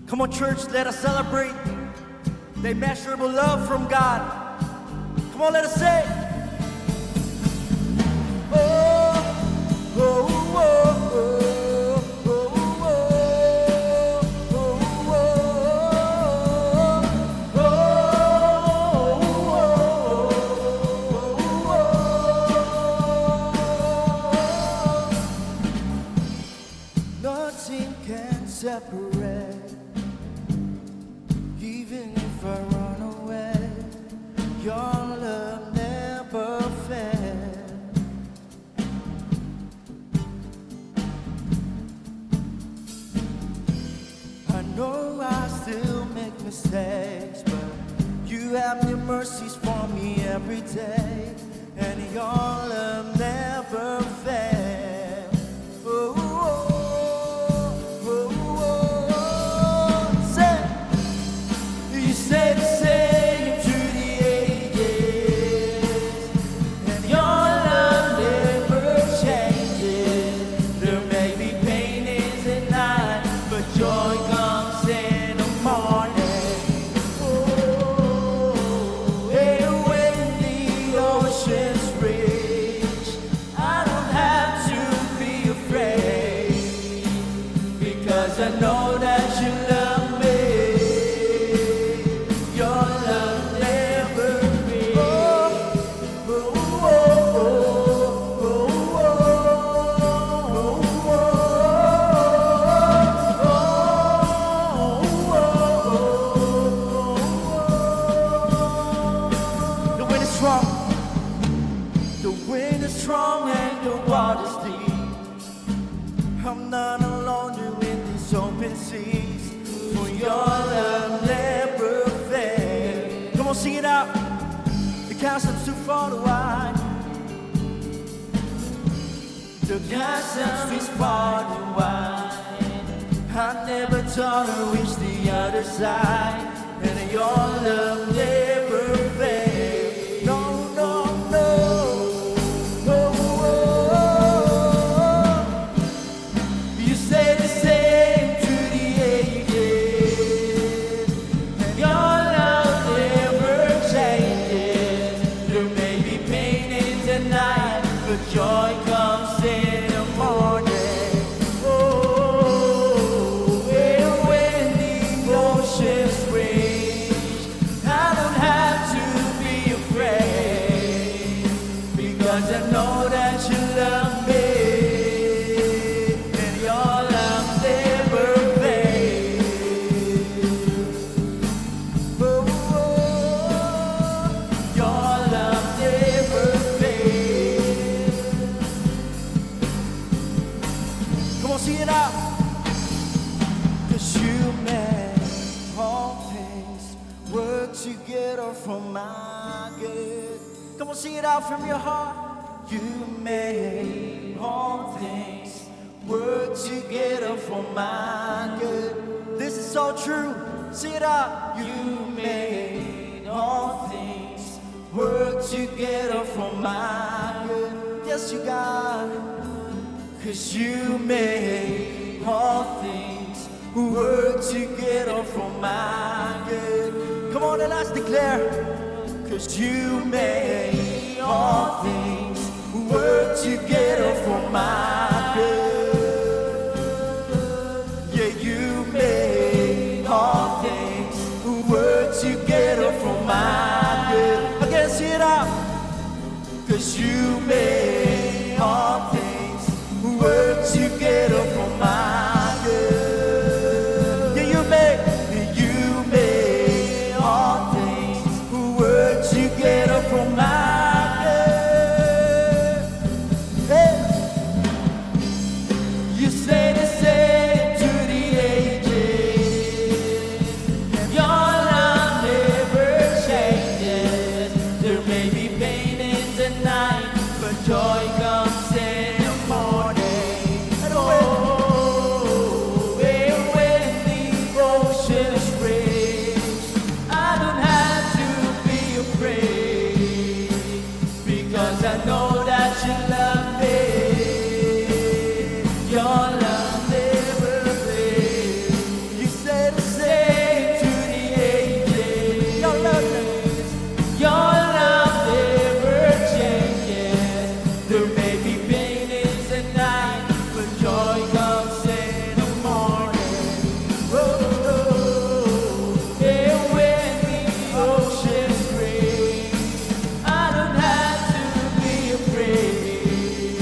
Come on, church, let us celebrate the immeasurable love from God. Come on, let us say, oh, oh, oh, oh, oh, oh, oh, oh. Nothing can separate. Even if I run away, your love never fails. I know I still make mistakes, but you have your mercies for me every day, and your love never fails. Oh, stay the same through the ages, and your love never changes. There may be pain in the night, but joy comes in the morning. Oh, and when the oceans rage, I don't have to be afraid, because I know that you love me. The wind is strong and the water's deep. I'm not alone doing these open seas, for your love never fails. Come on, sing it out. The chasm's too far to wide. The chasm is far too wide. I never thought I'd reach the other side, and your love never failed. No, no, no, no. You stay the same through the ages, and your love never changes. There may be pain in the night, but joy comes in the morning. Cause I know that you love me, and your love never fades. Oh, your love never fades. Come on, sing it out. Cause you make all things work together for my good. Come on, sing it out from your heart. You make all things work together for my good. This is so true. Sing it out. You make all things work together for my good. Yes, you got it. Cause you make all things work together for my good. Come on and let's declare. Cause you make all things work together for my good. Yeah, you make all things work together for my good. Again, sing it out. Cause you make all things work together for my good. Yeah, you make all things work together for my good. Hey. You stay the same to the ages, and your love never changes. There may be pain in the night, but joy comes in the morning. And when the oceans rage, I don't have to be afraid, because I know that you love me. Your love never fades. You stay the same to the ages. Your love never changes. There may be pain in the night, but joy comes in the morning. And when the oceans rage, I don't have to be afraid,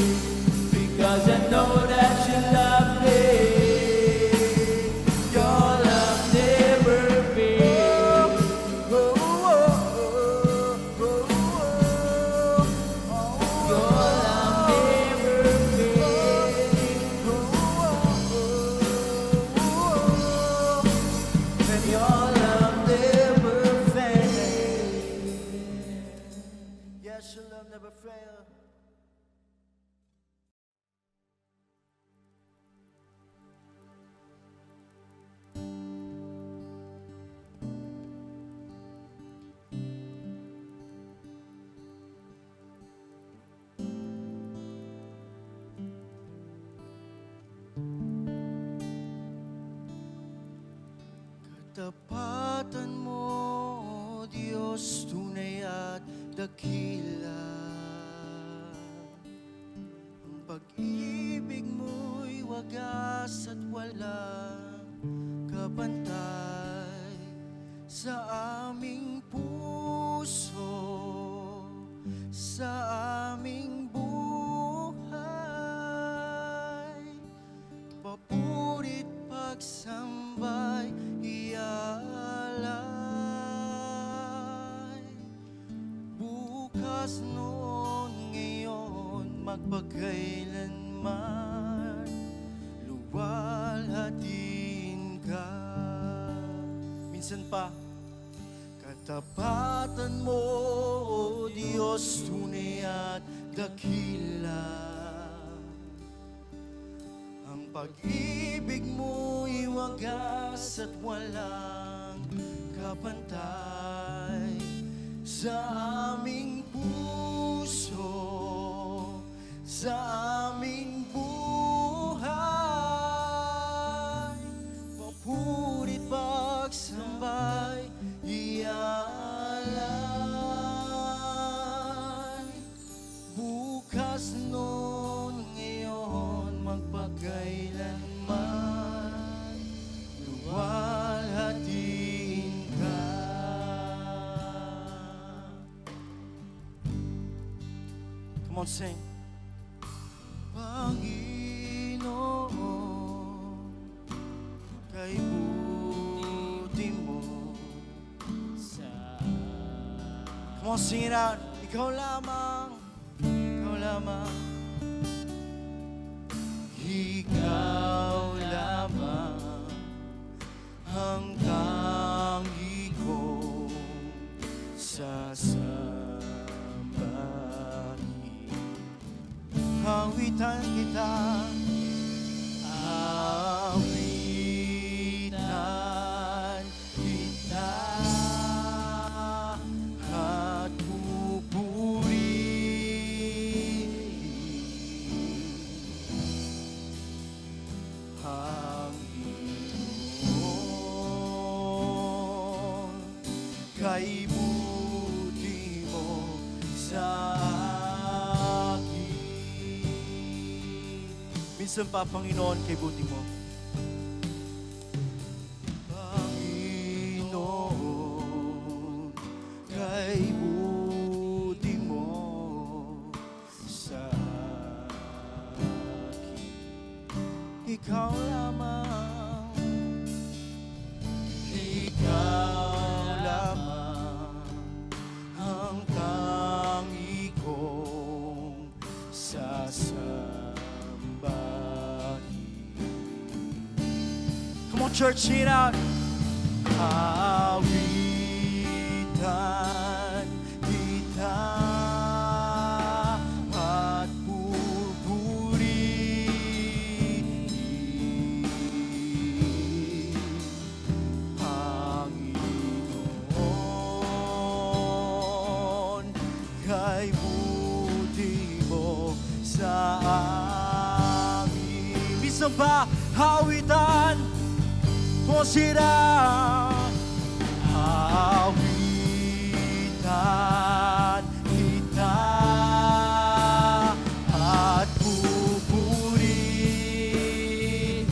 because I know that you love me. Your love never fades. Your love never fades. And your love never fades. Yes, your love never fails. Katapatan mo, Diyos, tunay at dakila. Ang pag-ibig mo'y wagas at walang kapantay sa aming puso, sa aming buhay. Papurit pagsambay ialay. Bukas noon, ngayon, magpakailanman, luwalhatiin ka. Minsan pa, katapatan mo, O Diyos, tunay at dakila. Ang pag-ibig mo'y wagas at walang kapantay sa aming puso, sa aming buhay. Papurit pagsambay, ialay. Bukas noon, ngayon, magpakailanman, luwalhatiin ka. Come on, sing. Panginoon, kay buti mo sa... Come on, sing it out. Ikaw lamang, ikaw lamang, ikaw lamang ang tangi kong sasambahin. Awitan kita, awitan kita, at pupurihin ang Panginoon. Kay buti mo sa akin. Minsan pa, Panginoon, kay buti mo. Panginoon, kay buti mo sa akin. Ikaw lamang, ikaw lamang ang tangi kong sasambahin. Come on, church, sing it out. Awitan kita at pupurihin Panginoon, kay buti mo sa amin. Minsan ba, awitan mo sila, awitan kita at pupurihin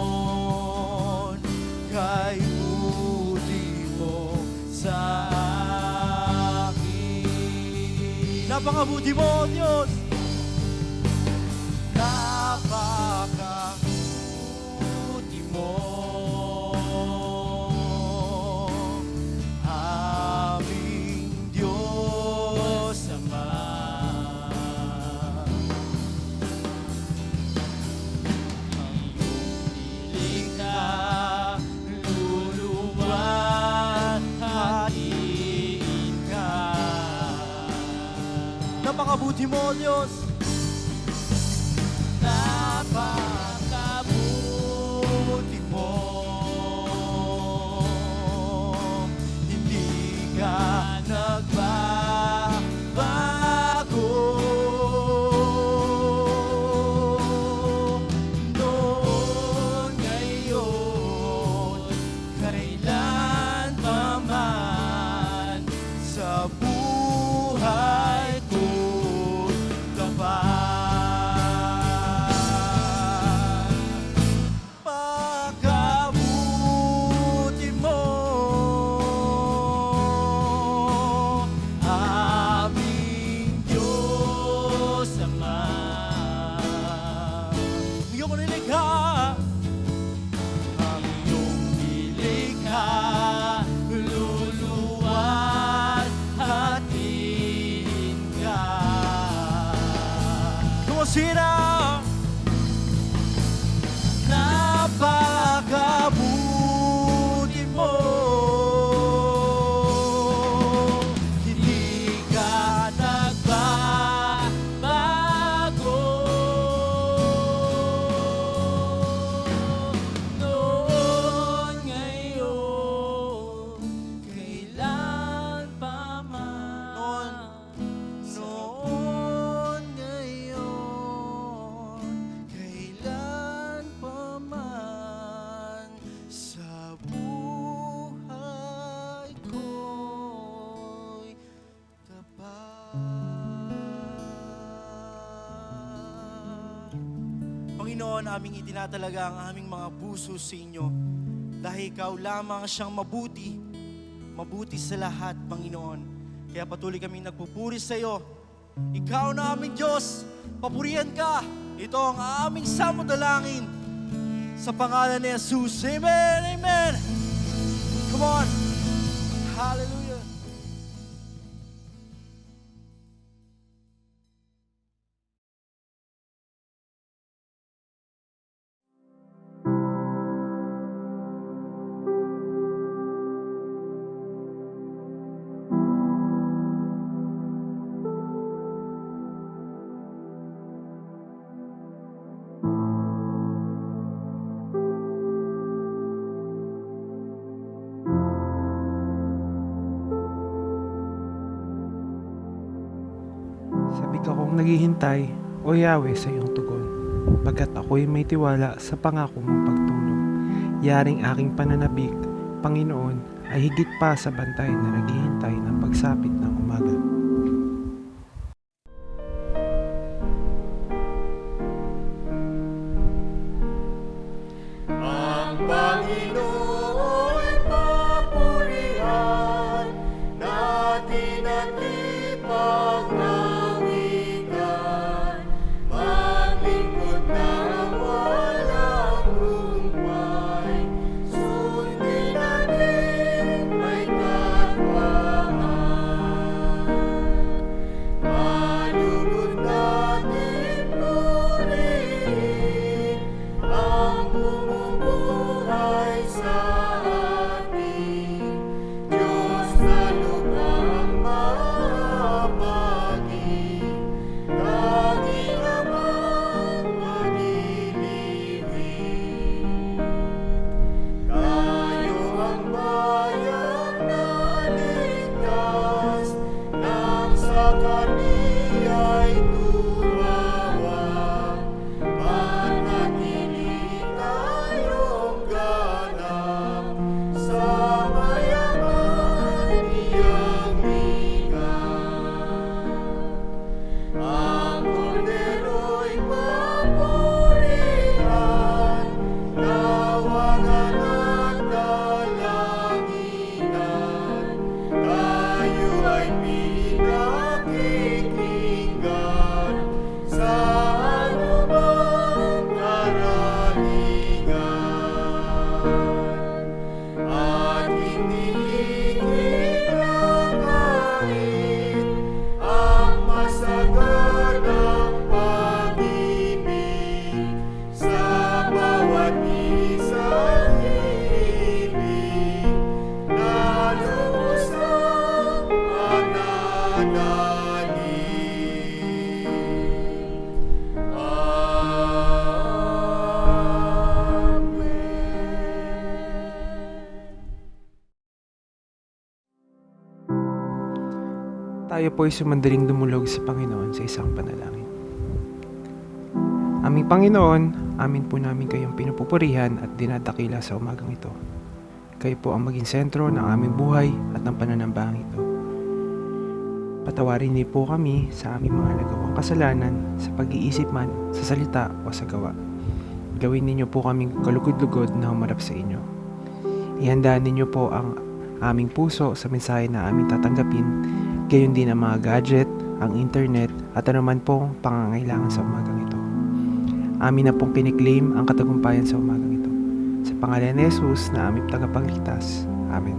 Panginoon, kay buti mo sa akin. Napakabuti mo, Diyos. Napakabuti mo, aming Diyos Ama. Ang nilikha, luluwalhatiin ka. Napakabuti mo, Diyos. Napakabuti mo, hindi ka nagbabago. Noon, ngayon, kailan pa man sa buhay ko tapat. Sina napakabuti mo, hindi ka nagbabago. Panginoon, aming itinatalaga ang aming mga puso sa inyo. Dahil ikaw lamang siyang mabuti sa lahat, Panginoon. Kaya patuloy kami nagpupuri sa iyo. Ikaw na aming Diyos, papurihan ka. Ito ang aming samudalangin. Sa pangalan ni Jesus. Amen, amen. Come on. Hallelujah. Sabik akong naghihintay, O Yahweh, sa iyong tugon, pagkat ako'y may tiwala sa pangako mong pagtulong. Yaring aking pananabik, Panginoon, ay higit pa sa bantay na naghihintay ng pagsapit ng umaga. Ang Panginoon'y papurihan natin at ipagnawitan. Maglingkod na walang humpay, sundin natin may katwaan. Malugod natin purihin ang bumubuhay sa atin. Diyos na lubhang mapaging, tanging Amang maniliwin. Tayo ang bayan na ligtas, nang sa Kaniya'y tumawa. Manatili tayong ganap sa mayaman niyang likas. Ang Kordero'y papurihan, lawagan at dalanginan. Tayo ay pinakikinggan sa anumang karalingan. At hindi kinakain ang masaganang pag-ibig sa bawat isang ibig na lubos ng pananalig. Tayo po'y sumandaling dumulog sa Panginoon sa isang panalangin. Aming Panginoon, amin po namin kayong pinupupurihan at dinadakila sa umagang ito. Kayo po ang maging sentro ng aming buhay at ng pananambahang ito. Patawarin niyo po kami sa aming mga nagawang kasalanan sa pag-iisip man, sa salita o sa gawa. Gawin ninyo po kaming kalugod-lugod na humarap sa inyo. Ihandaan ninyo po ang aming puso sa mensahe na aming tatanggapin, gayon din ang mga gadget, ang internet at anuman pong pangangailangan sa umagang ito. Amin na pong kiniklaim ang katagumpayan sa umagang ito. Sa pangalan ni Jesus na aming tagapagligtas. Amen.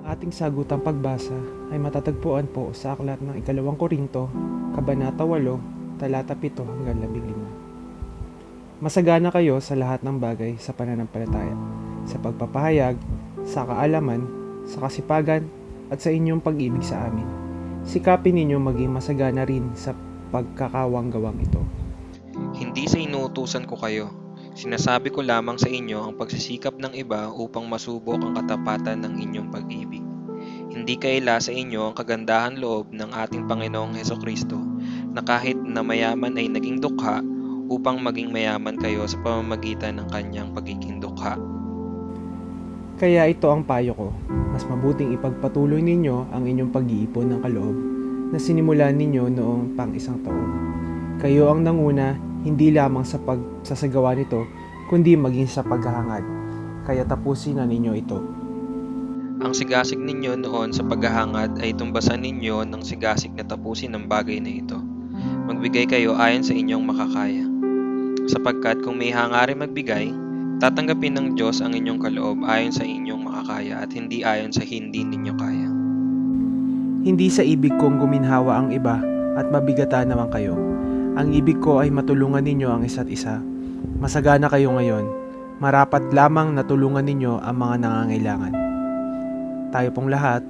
Ating sagutang pagbasa ay matatagpuan po sa aklat ng 2 Korinto, Kabanata 8, talata 7 hanggang 15. Masagana kayo sa lahat ng bagay sa pananampalataya, sa pagpapahayag, sa kaalaman, sa kasipagan, at sa inyong pag-ibig sa amin. Sikapin ninyo maging masagana rin sa pagkakawanggawang ito. Hindi sa inuutusan ko kayo. Sinasabi ko lamang sa inyo ang pagsisikap ng iba upang masubok ang katapatan ng inyong pag-ibig. Hindi kaila sa inyo ang kagandahan loob ng ating Panginoong Hesukristo na kahit na mayaman ay naging dukha upang maging mayaman kayo sa pamamagitan ng kanyang pagiging dukha. Kaya ito ang payo ko, mas mabuting ipagpatuloy ninyo ang inyong pag-iipon ng kaloob na sinimulan ninyo noong pang-isang taon. Kayo ang nanguna, hindi lamang sa pagsasagawa nito, kundi maging sa paghahangad. Kaya tapusin na ninyo ito. Ang sigasig ninyo noon sa paghahangad ay tumbasan ninyo ng sigasig na tapusin ang bagay na ito. Magbigay kayo ayon sa inyong makakaya. Sapagkat kung may hangarin magbigay, tatanggapin ng Diyos ang inyong kaloob ayon sa inyong makakaya at hindi ayon sa hindi ninyo kaya. Hindi sa ibig kong guminhawa ang iba at mabigatan naman kayo. Ang ibig ko ay matulungan ninyo ang isa't isa. Masagana kayo ngayon. Marapat lamang na tulungan ninyo ang mga nangangailangan. Tayo pong lahat,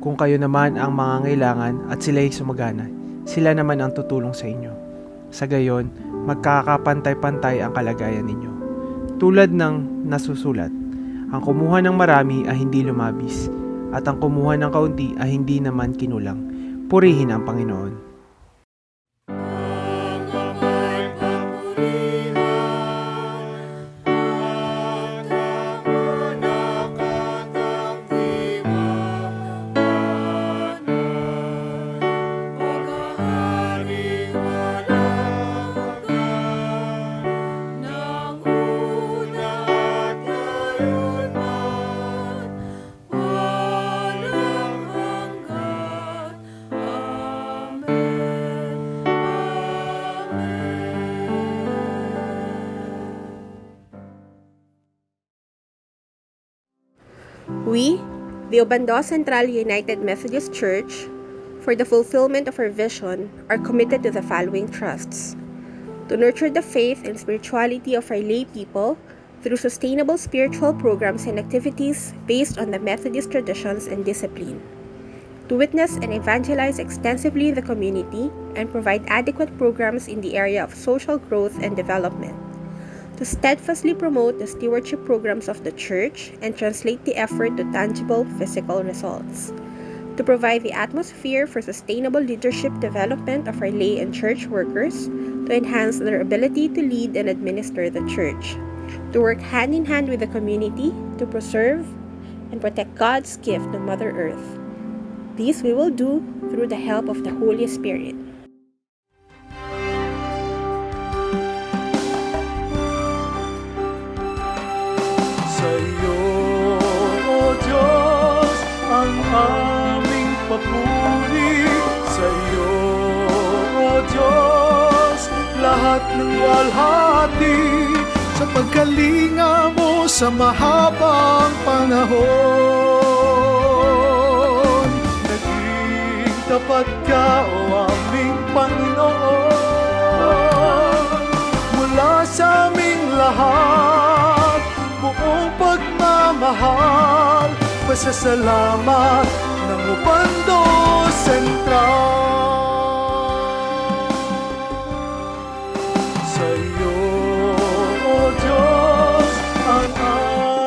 kung kayo naman ang mangangailangan at sila'y sumagana, sila naman ang tutulong sa inyo. Sa gayon, magkakapantay-pantay ang kalagayan ninyo. Tulad ng nasusulat, ang kumuha ng marami ay hindi lumabis, at ang kumuha ng kaunti ay hindi naman kinulang. Purihin ang Panginoon. We, the Obando Central United Methodist Church, for the fulfillment of our vision, are committed to the following trusts: to nurture the faith and spirituality of our lay people through sustainable spiritual programs and activities based on the Methodist traditions and discipline; to witness and evangelize extensively in the community and provide adequate programs in the area of social growth and development; to steadfastly promote the stewardship programs of the Church and translate the effort to tangible physical results; to provide the atmosphere for sustainable leadership development of our lay and church workers, to enhance their ability to lead and administer the Church; to work hand in hand with the community to preserve and protect God's gift to Mother Earth. These we will do through the help of the Holy Spirit. Sa iyo, O Diyos, ang aming papuri. Sa iyo, O Diyos, lahat ng walhati. Sa pagkalinga mo sa mahabang panahon, naging tapat ka, O aming Panginoon. Mula sa aming lahat, buong pagmamahal, pasasalamat ng Obando Central. Sa iyo, O Diyos, ang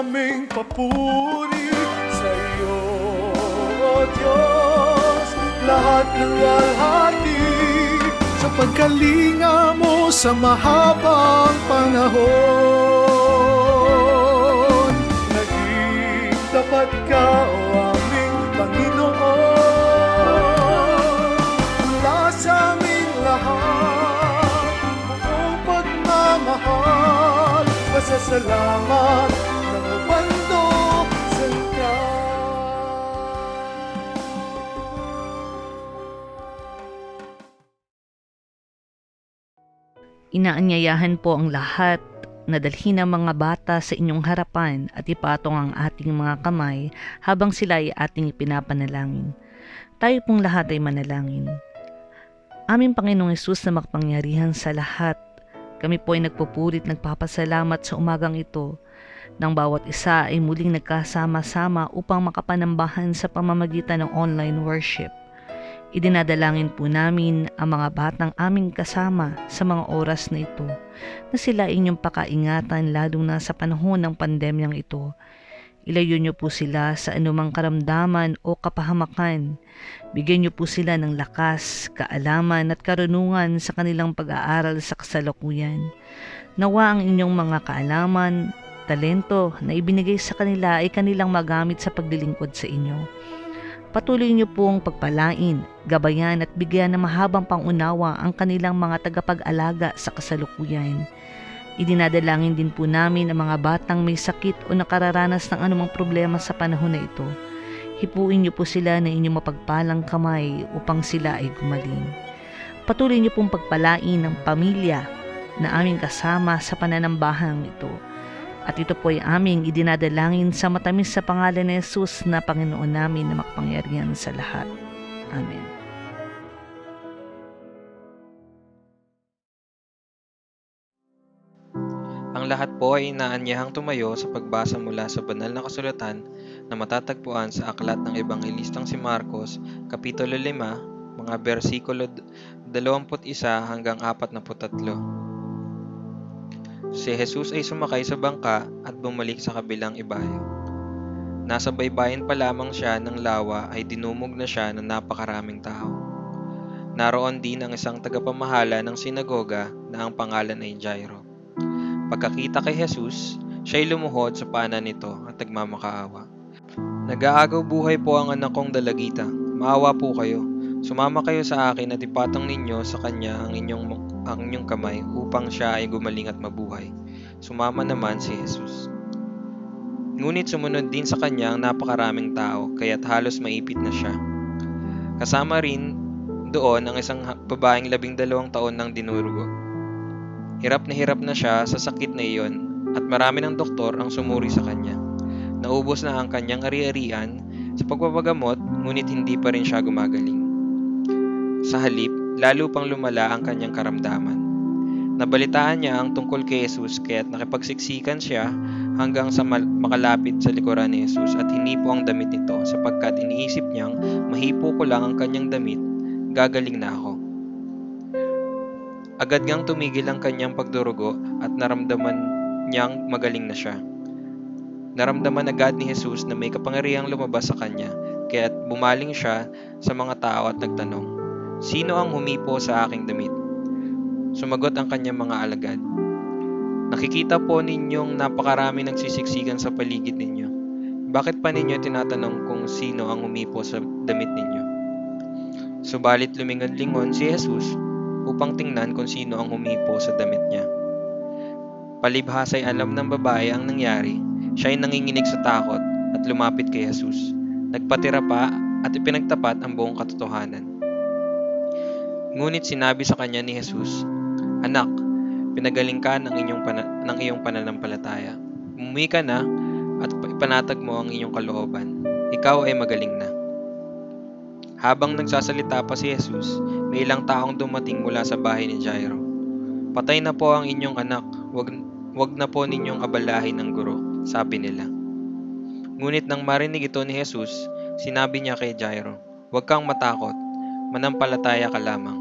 aming papuri. Sa iyo, O Diyos, lahat ng walhati. Sa pagkalinga mo sa mahabang panahon, naging tapat ka, O aming Panginoon. Mula sa aming lahat, buong pagmamahal, pasasalamat ng Obando Central. Inaanyayahan po ang lahat na dalhin ang mga bata sa inyong harapan at ipatong ang ating mga kamay habang sila ay ating ipinapanalangin. Tayo pong lahat ay manalangin. Aming Panginoong Hesus na makapangyarihan sa lahat, kami po ay nagpupurit nagpapasalamat sa umagang ito nang bawat isa ay muling nagkasama-sama upang makapanambahan sa pamamagitan ng online worship. Idinadalangin po namin ang mga batang aming kasama sa mga oras na ito, na sila inyong pakaingatan lalo na sa panahon ng pandemyang ito. Ilayo niyo po sila sa anumang karamdaman o kapahamakan. Bigyan niyo po sila ng lakas, kaalaman at karunungan sa kanilang pag-aaral sa kasalukuyan. Nawa ang inyong mga kaalaman, talento na ibinigay sa kanila ay kanilang magamit sa paglilingkod sa inyo. Patuloy niyo pong pagpalain, gabayan at bigyan ng mahabang pangunawa ang kanilang mga tagapag-alaga sa kasalukuyan. Idinadalangin din po namin ang mga batang may sakit o nakararanas ng anumang problema sa panahon na ito. Hipuin niyo po sila ng inyong mapagpalang kamay upang sila ay gumaling. Patuloy niyo pong pagpalain ng pamilya na aming kasama sa pananambahang ito. At ito po ay aming idinadalangin sa matamis sa pangalan ni Jesus na Panginoon namin na makapangyarihan sa lahat. Amen. Ang lahat po ay inaanyahang tumayo sa pagbasa mula sa banal na kasulatan na matatagpuan sa aklat ng Ebanghelistang si Marcos, Kapitulo 5, mga bersikulo 21 hanggang 43. Si Jesus ay sumakay sa bangka at bumalik sa kabilang ibayo. Nasa baybayin pa lamang siya ng lawa ay dinumog na siya ng napakaraming tao. Naroon din ang isang tagapamahala ng sinagoga na ang pangalan ay Jairo. Pagkakita kay Jesus, siya'y lumuhod sa paanan nito at nagmamakaawa. Nag-aagaw buhay po ang anak kong dalagita. Maawa po kayo. Sumama kayo sa akin at ipatong ninyo sa kanya ang inyong kamay upang siya ay gumaling at mabuhay. Sumama naman si Jesus. Ngunit sumunod din sa kanya ang napakaraming tao, kaya't halos maipit na siya. Kasama rin doon ang isang babaeng 12 taon nang dinurugo. Hirap na siya sa sakit na iyon at marami ng doktor ang sumuri sa kanya. Naubos na ang kanyang ari-arian sa pagpapagamot, ngunit hindi pa rin siya gumagaling. Sa halip, lalo pang lumala ang kanyang karamdaman. Nabalitaan niya ang tungkol kay Jesus kaya't nakipagsiksikan siya hanggang sa makalapit sa likuran ni Jesus at hinipo ang damit nito sapagkat iniisip niyang mahipo ko lang ang kanyang damit, gagaling na ako. Agad ngang tumigil ang kanyang pagdurugo at naramdaman niyang magaling na siya. Naramdaman agad ni Jesus na may kapangyarihang lumabas sa kanya kaya't bumaling siya sa mga tao at nagtanong, "Sino ang humipo sa aking damit?" Sumagot ang kanyang mga alagad, "Nakikita po ninyong napakarami nagsisiksikan sa paligid ninyo. Bakit pa ninyo tinatanong kung sino ang humipo sa damit ninyo?" Subalit lumingon-lingon si Jesus upang tingnan kung sino ang humipo sa damit niya. Palibhasa'y alam ng babae ang nangyari, siya'y nanginginig sa takot at lumapit kay Jesus. Nagpatira pa at ipinagtapat ang buong katotohanan. Ngunit sinabi sa kanya ni Jesus, "Anak, pinagaling ka ng iyong pananampalataya. Umuwi ka na at ipanatag mo ang iyong kalooban. Ikaw ay magaling na." Habang nagsasalita pa si Jesus, may ilang taong dumating mula sa bahay ni Jairo. "Patay na po ang inyong anak, wag na po ninyong abalahin ang guro," sabi nila. Ngunit nang marinig ito ni Jesus, sinabi niya kay Jairo, "Huwag kang matakot, manampalataya ka lamang."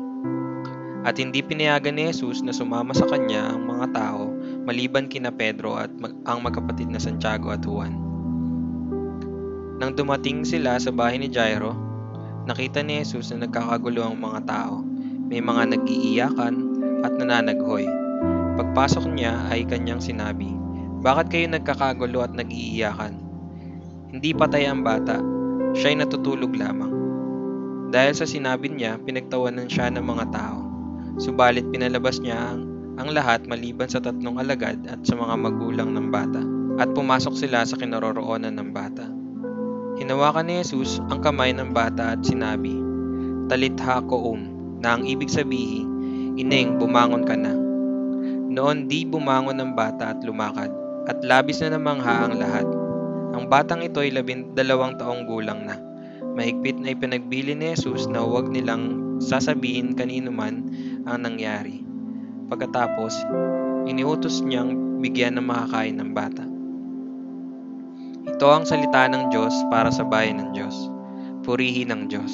At hindi pinayagan ni Jesus na sumama sa kanya ang mga tao maliban kina Pedro at ang magkapatid na Santiago at Juan. Nang dumating sila sa bahay ni Jairo, nakita ni Jesus na nagkakagulo ang mga tao. May mga nag-iiyakan at nananaghoy. Pagpasok niya ay kanyang sinabi, "Bakit kayo nagkakagulo at nag-iiyakan? Hindi patay ang bata, siya'y natutulog lamang." Dahil sa sinabi niya, pinagtawanan siya ng mga tao. Subalit pinalabas niya ang lahat maliban sa 3 alagad at sa mga magulang ng bata, at pumasok sila sa kinaroroonan ng bata. Hinawakan ni Jesus ang kamay ng bata at sinabi, "Talitha koum," na ang ibig sabihin, "Ineng, bumangon ka na." Noon di bumangon ang bata at lumakad, at labis na namangha ang lahat. Ang batang ito ay 12 taong gulang na. Mahigpit na ipinagbili ni Jesus na huwag nilang sasabihin kanino man ang nangyari. Pagkatapos, iniutos niyang bigyan ng makakain ng bata. Ito ang salita ng Diyos para sa bayan ng Diyos. Purihin ang Diyos.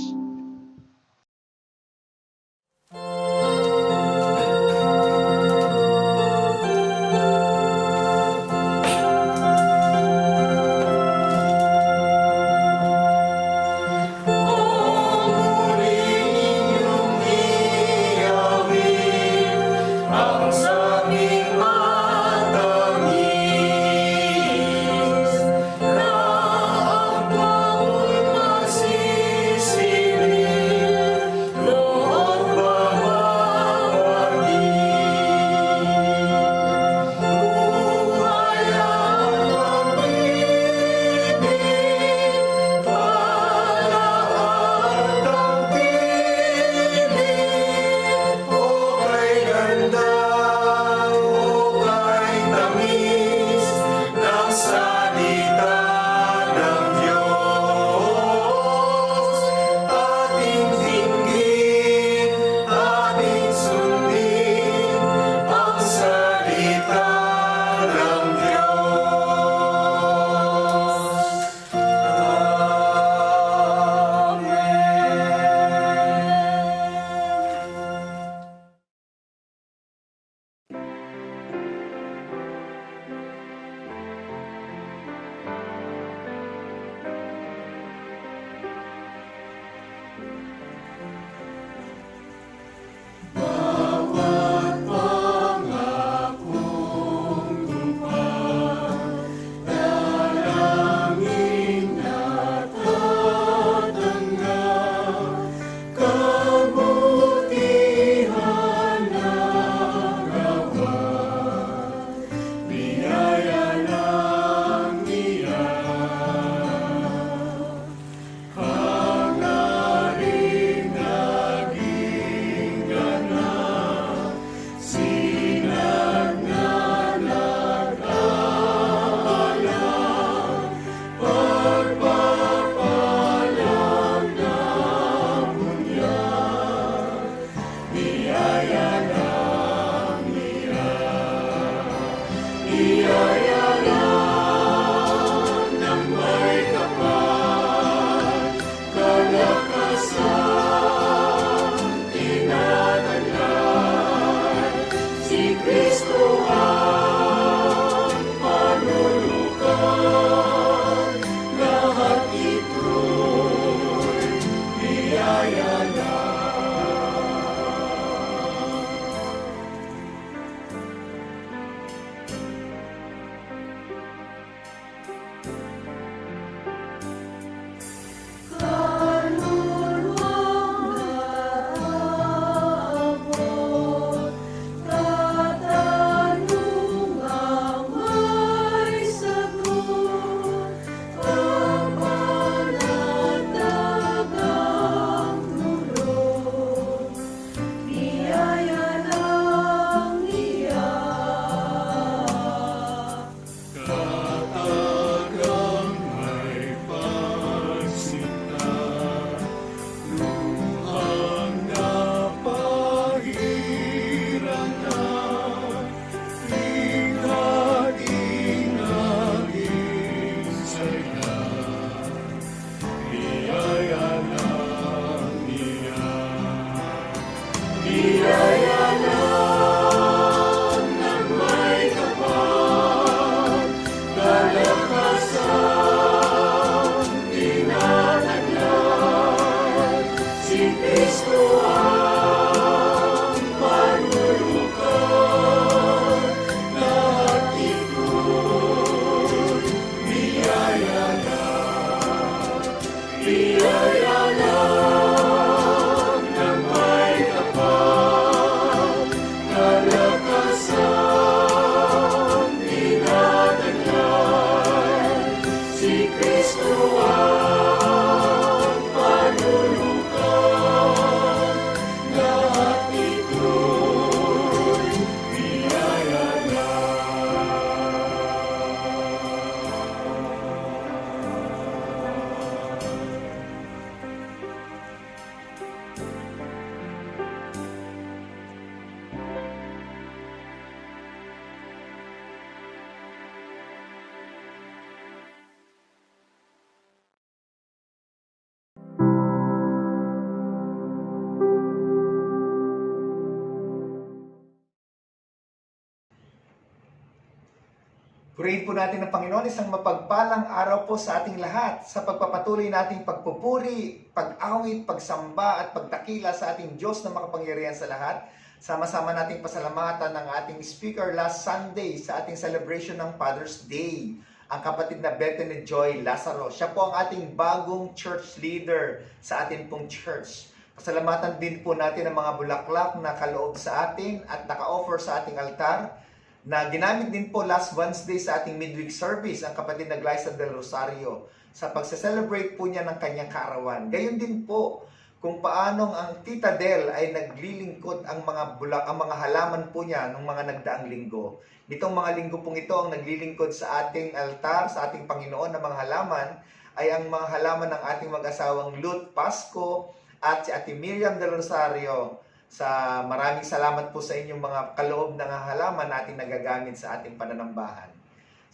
Purihin po natin ng Panginoon isang mapagpalang araw po sa ating lahat sa pagpapatuloy nating pagpupuri, pag-awit, pagsamba at pagtakila sa ating Diyos na makapangyarihan sa lahat. Sama-sama nating pasalamatan ng ating speaker last Sunday sa ating celebration ng Father's Day, ang kapatid na Bethany Joy Lazaro. Siya po ang ating bagong church leader sa ating pong church. Pasalamatan din po natin ang mga bulaklak na kaloob sa atin at naka-offer sa ating altar, na ginamit din po last Wednesday sa ating midweek service ang kapatid na Glyza del Rosario sa pagse-celebrate po niya ng kanyang kaarawan. Gayon din po kung paanong ang Tita Del ay naglilingkod ang mga halaman po niya nung mga nagdaang linggo. Nitong mga linggo pong ito ang naglilingkod sa ating altar, sa ating Panginoon na mga halaman ay ang mga halaman ng ating mag-asawang Lut Pasco at si Ate Miriam del Rosario. Sa maraming salamat po sa inyong mga kaloob ng halaman natin nagagamit sa ating pananambahan.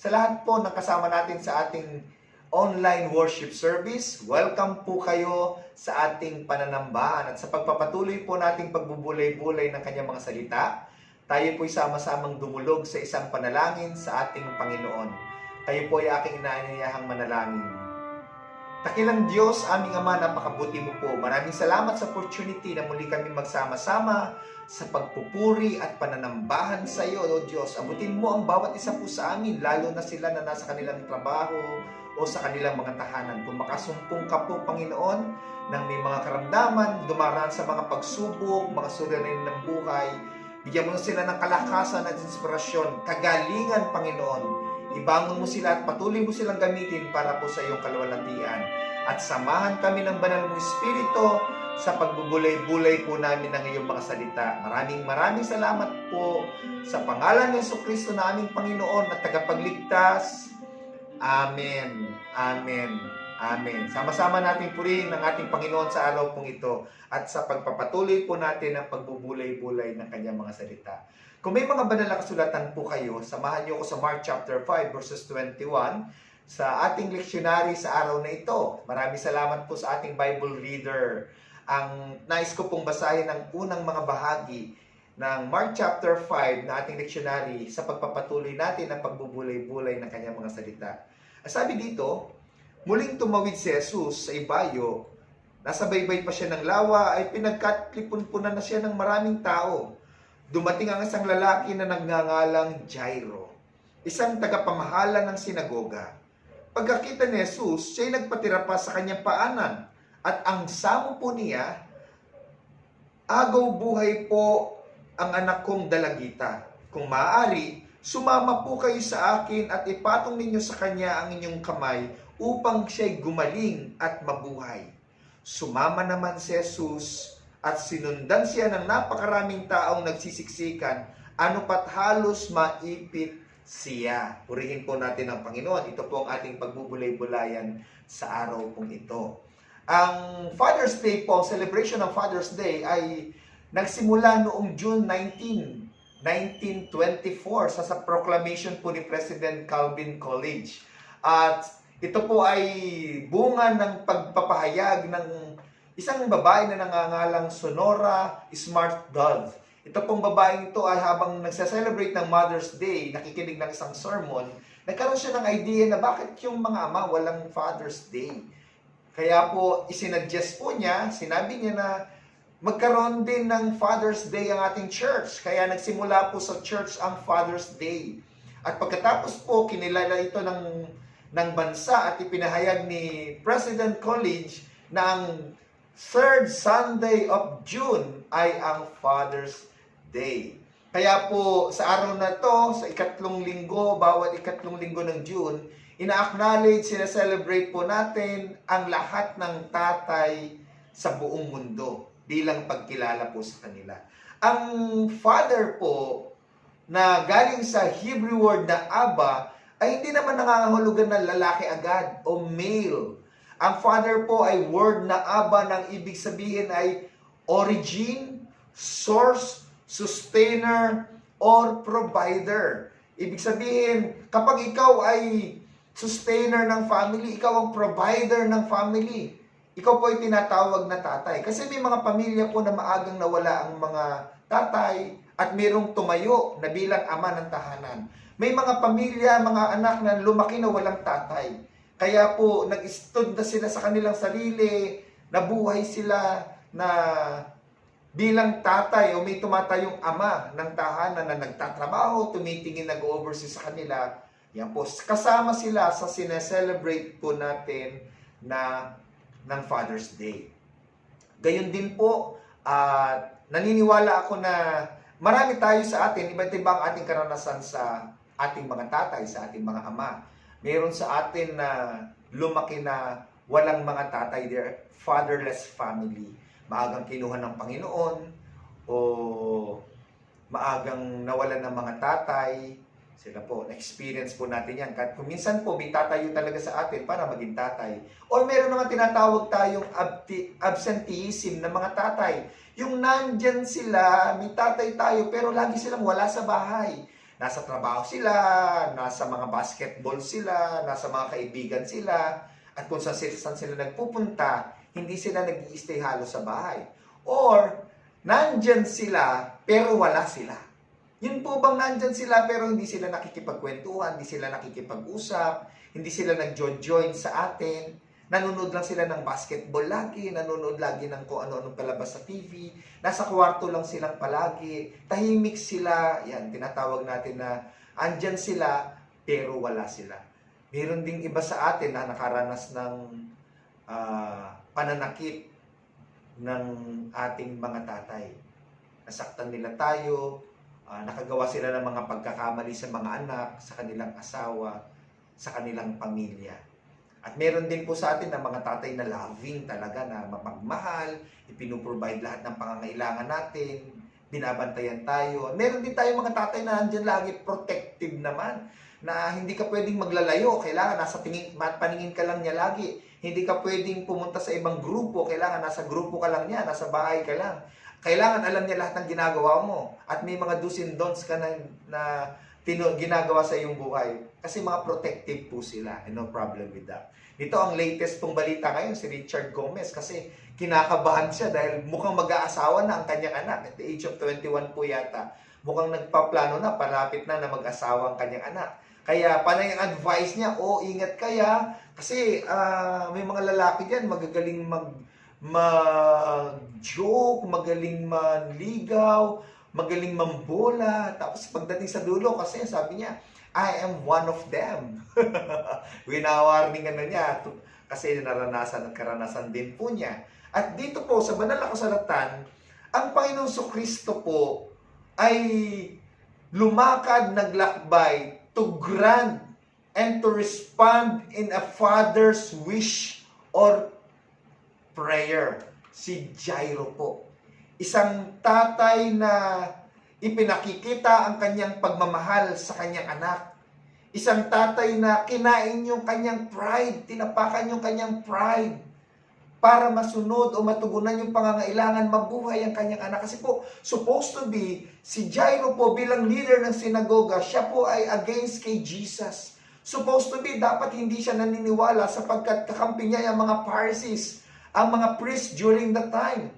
Sa lahat po ng kasama natin sa ating online worship service, welcome po kayo sa ating pananambahan at sa pagpapatuloy po nating pagbubulay-bulay ng kanyang mga salita, tayo po'y sama-samang dumulog sa isang panalangin sa ating Panginoon. Kayo po ay aking inaanyayahang manalangin. Dakilang Diyos, aming Ama, napakabuti mo po. Maraming salamat sa opportunity na muli kami magsama-sama sa pagpupuri at pananambahan sa iyo, O Diyos. Abutin mo ang bawat isa po sa amin, lalo na sila na nasa kanilang trabaho o sa kanilang mga tahanan. Kung makasumpong ka po, Panginoon, ng may mga karamdaman, dumaraan sa mga pagsubok, mga suliranin ng buhay, bigyan mo sila ng kalakasan at inspirasyon, kagalingan, Panginoon. Ibangon mo sila at patuloy mo silang gamitin para po sa iyong kaluwalhatian. At samahan kami ng banal mong Espiritu sa pagbubulay-bulay po namin ng iyong mga salita. Maraming salamat po sa pangalan ng Jesucristo na aming Panginoon at tagapagligtas. Amen. Amen. Amen. Sama-sama natin purihin ng ating Panginoon sa araw pong ito at sa pagpapatuloy po natin ang pagbubulay-bulay ng kanyang mga salita. Kung may mga banal na kasulatan po kayo, samahan niyo ako sa Mark chapter 5 verses 21 sa ating leksyonary sa araw na ito. Maraming salamat po sa ating Bible reader. Ang nais ko pong basahin ang unang mga bahagi ng Mark chapter 5 na ating leksyonary sa pagpapatuloy natin ang pagbubulay-bulay ng kanyang mga salita. Sabi dito, muling tumawid si Jesus sa ibayo, nasa baybay pa siya ng lawa, ay pinagkatlipunpunan na siya ng maraming tao. Dumating ang isang lalaki na nagngangalang Jairo, isang tagapamahala ng sinagoga. Pagkakita ni Jesus, siya'y nagpatira pa sa kanyang paanan, at ang samo po niya, agaw buhay po ang anak kong dalagita. Kung maaari, sumama po kayo sa akin at ipatong ninyo sa kanya ang inyong kamay upang siya'y gumaling at mabuhay. Sumama naman si Jesus at sinundan siya ng napakaraming taong nagsisiksikan, ano pat halos maipit siya. Purihin po natin ang Panginoon. Ito po ang ating pagbubulay-bulayan sa araw pong ito. Ang Father's Day po, celebration ng Father's Day ay nagsimula noong June 1924 sa proclamation po ni President Calvin Coolidge. At ito po ay bunga ng pagpapahayag ng isang babae na nangangalang Sonora Smart Dove. Ito pong babaeng ito ay habang nagsa-celebrate ng Mother's Day, nakikinig ng isang sermon, nagkaroon siya ng idea na bakit yung mga ama walang Father's Day. Kaya po isinuggest po niya, sinabi niya na magkaroon din ng Father's Day ang ating church. Kaya nagsimula po sa church ang Father's Day. At pagkatapos po, kinilala ito ng bansa at ipinahayag ni President Coolidge na ang third Sunday of June ay ang Father's Day. Kaya po sa araw na to, sa ikatlong linggo, bawat ikatlong linggo ng June, ina-acknowledge, sina-celebrate po natin ang lahat ng tatay sa buong mundo bilang pagkilala po sa kanila. Ang father po na galing sa Hebrew word na Abba ay hindi naman nangangahulugan ng lalaki agad o male. Ang father po ay word na Abba ng ibig sabihin ay origin, source, sustainer, or provider. Ibig sabihin, kapag ikaw ay sustainer ng family, ikaw ang provider ng family, ikaw po ay tinatawag na tatay. Kasi may mga pamilya po na maagang nawala ang mga tatay at mayroong tumayo na bilang ama ng tahanan. May mga pamilya, mga anak na lumaki na walang tatay. Kaya po, nag-stood na sila sa kanilang sarili, nabuhay sila na bilang tatay o may tumatayong ama ng tahanan na nagtatrabaho, tumitingin, nag-oversee sa kanila. Yan po, kasama sila sa sineselebrate po natin na ng Father's Day. Gayon din po, naniniwala ako na marami tayo sa atin, iba't iba ang ating karanasan sa ating mga tatay, sa ating mga ama. Meron sa atin na lumaki na walang mga tatay, they're fatherless family. Maagang kinuha ng Panginoon o maagang nawalan ng mga tatay. Sila po, na-experience po natin yan. Kahit kung minsan po, may tatayo talaga sa atin para maging tatay. O meron naman tinatawag tayong absenteeism ng mga tatay. Yung nandyan sila, may tatay tayo, pero lagi silang wala sa bahay. Nasa trabaho sila, nasa mga basketball sila, nasa mga kaibigan sila, at kung saan sila nagpupunta, hindi sila nag-i-stay halos sa bahay. Or, nandyan sila, pero wala sila. Yun po bang nandyan sila pero hindi sila nakikipagkwentuhan, hindi sila nakikipag-usap, hindi sila nag-join sa atin, nanonood lang sila ng basketball lagi, nanonood lagi ng kung ano-anong palabas sa TV, nasa kwarto lang silang palagi, tahimik sila, yan, tinatawag natin na andyan sila pero wala sila. Meron ding iba sa atin na nakaranas ng pananakit ng ating mga tatay. Nasaktan nila tayo, nakagawa sila ng mga pagkakamali sa mga anak, sa kanilang asawa, sa kanilang pamilya. At meron din po sa atin na mga tatay na loving talaga, na mapagmahal, ipinuprovide lahat ng pangangailangan natin, binabantayan tayo. Meron din tayo mga tatay na andyan lagi protective naman, na hindi ka pwedeng maglalayo, kailangan nasa paningin ka lang niya lagi. Hindi ka pwedeng pumunta sa ibang grupo. Kailangan nasa grupo ka lang niya, nasa bahay ka lang. Kailangan alam niya lahat ng ginagawa mo. At may mga do's and don'ts ka na ginagawa sa iyong buhay. Kasi mga protective po sila. And no problem with that. Dito ang latest pong balita ngayon, si Richard Gomez. Kasi kinakabahan siya dahil mukhang mag-aasawa na ang kanyang anak. At the age of 21 po yata. Mukhang nagpaplano na, palapit na mag-asawa ang kanyang anak. Kaya panay ang advice niya, ingat kaya. Kasi may mga lalaki dyan, magagaling mag-joke, magaling manligaw, magaling mambola. Tapos pagdating sa dulo, kasi sabi niya, I am one of them. Winawarningan na niya kasi karanasan din po niya. At dito po sa banal na kasulatan, ang Panginoong Kristo po ay lumakad, naglakbay to grant and to respond in a father's wish or prayer. Si Jairo po. Isang tatay na ipinakikita ang kanyang pagmamahal sa kanyang anak. Isang tatay na kinain yung kanyang pride, tinapakan yung kanyang pride para masunod o matugunan yung pangangailangan, mabuhay ang kanyang anak. Kasi po, supposed to be, si Jairo po bilang leader ng sinagoga, siya po ay against kay Jesus. Supposed to be, dapat hindi siya naniniwala sapagkat kakampi niya yung mga Pharisees, ang mga priests during the time.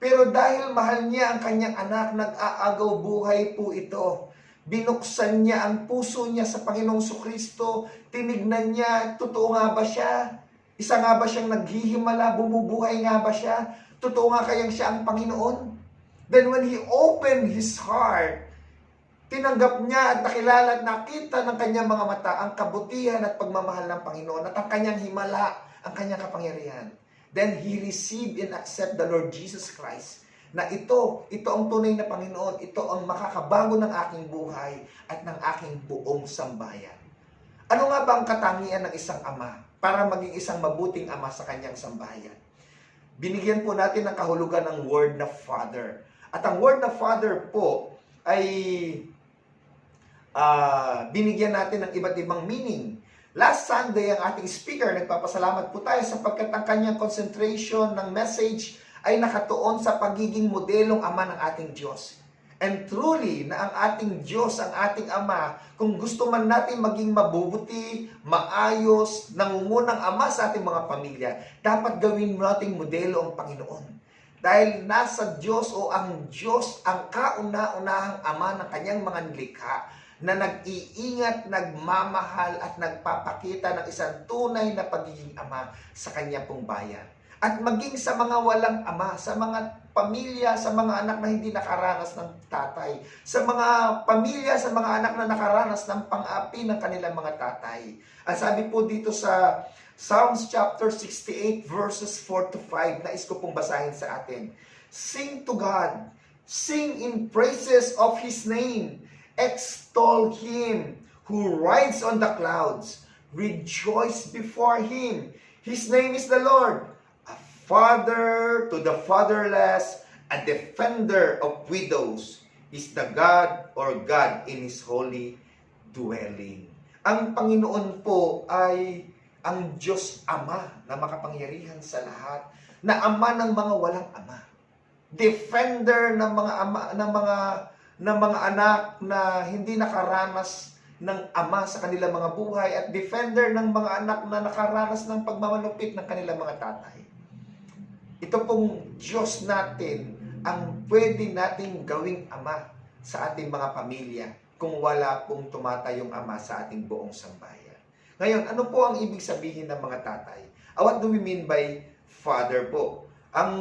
Pero dahil mahal niya ang kanyang anak, nag-aagaw buhay po ito. Binuksan niya ang puso niya sa Panginoong Kristo. Tinignan niya, totoo nga ba siya? Isa nga ba siyang naghihimala? Bumubuhay nga ba siya? Totoo nga kayang siya ang Panginoon? Then when he opened his heart, tinanggap niya at nakilala at nakita ng kanyang mga mata ang kabutihan at pagmamahal ng Panginoon at ang kanyang himala, ang kanyang kapangyarihan. Then he received and accept the Lord Jesus Christ na ito ang tunay na Panginoon, ito ang makakabago ng aking buhay at ng aking buong sambayan. Ano nga ba ang katangian ng isang ama para maging isang mabuting ama sa kanyang sambayan? Binigyan po natin ng kahulugan ng word na Father. At ang word na Father po ay binigyan natin ng iba't ibang meaning. Last Sunday, ang ating speaker, nagpapasalamat po tayo sapagkat ang kanyang concentration ng message ay nakatuon sa pagiging modelong ama ng ating Diyos. And truly, na ang ating Diyos, ang ating Ama, kung gusto man natin maging mabubuti, maayos, nangungunang ama sa ating mga pamilya, dapat gawin nating modelo ang Panginoon. Dahil nasa Diyos o ang Diyos ang kauna-unahang ama ng kanyang mga nilikha, na nag-iingat, nagmamahal at nagpapakita ng isang tunay na pagiging ama sa kanyang pong bayan. At maging sa mga walang ama, sa mga pamilya, sa mga anak na hindi nakaranas ng tatay, sa mga pamilya, sa mga anak na nakaranas ng pang-api ng kanilang mga tatay. Ang sabi po dito sa Psalms chapter 68 verses 4 to 5, nais ko pong basahin sa atin. Sing to God, sing in praises of His name, extol Him who rides on the clouds. Rejoice before Him. His name is the Lord, a father to the fatherless, a defender of widows. Is the God or God in His holy dwelling. Ang Panginoon po ay ang Diyos Ama na makapangyarihan sa lahat, na ama ng mga walang ama. Defender ng mga ama, ng mga anak na hindi nakaranas ng ama sa kanilang mga buhay at defender ng mga anak na nakaranas ng pagmamalupit ng kanilang mga tatay. Ito pong Diyos natin ang pwede nating gawing ama sa ating mga pamilya kung wala pong tumatayong ama sa ating buong sambayan. Ngayon, ano po ang ibig sabihin ng mga tatay? What do we mean by father po? Ang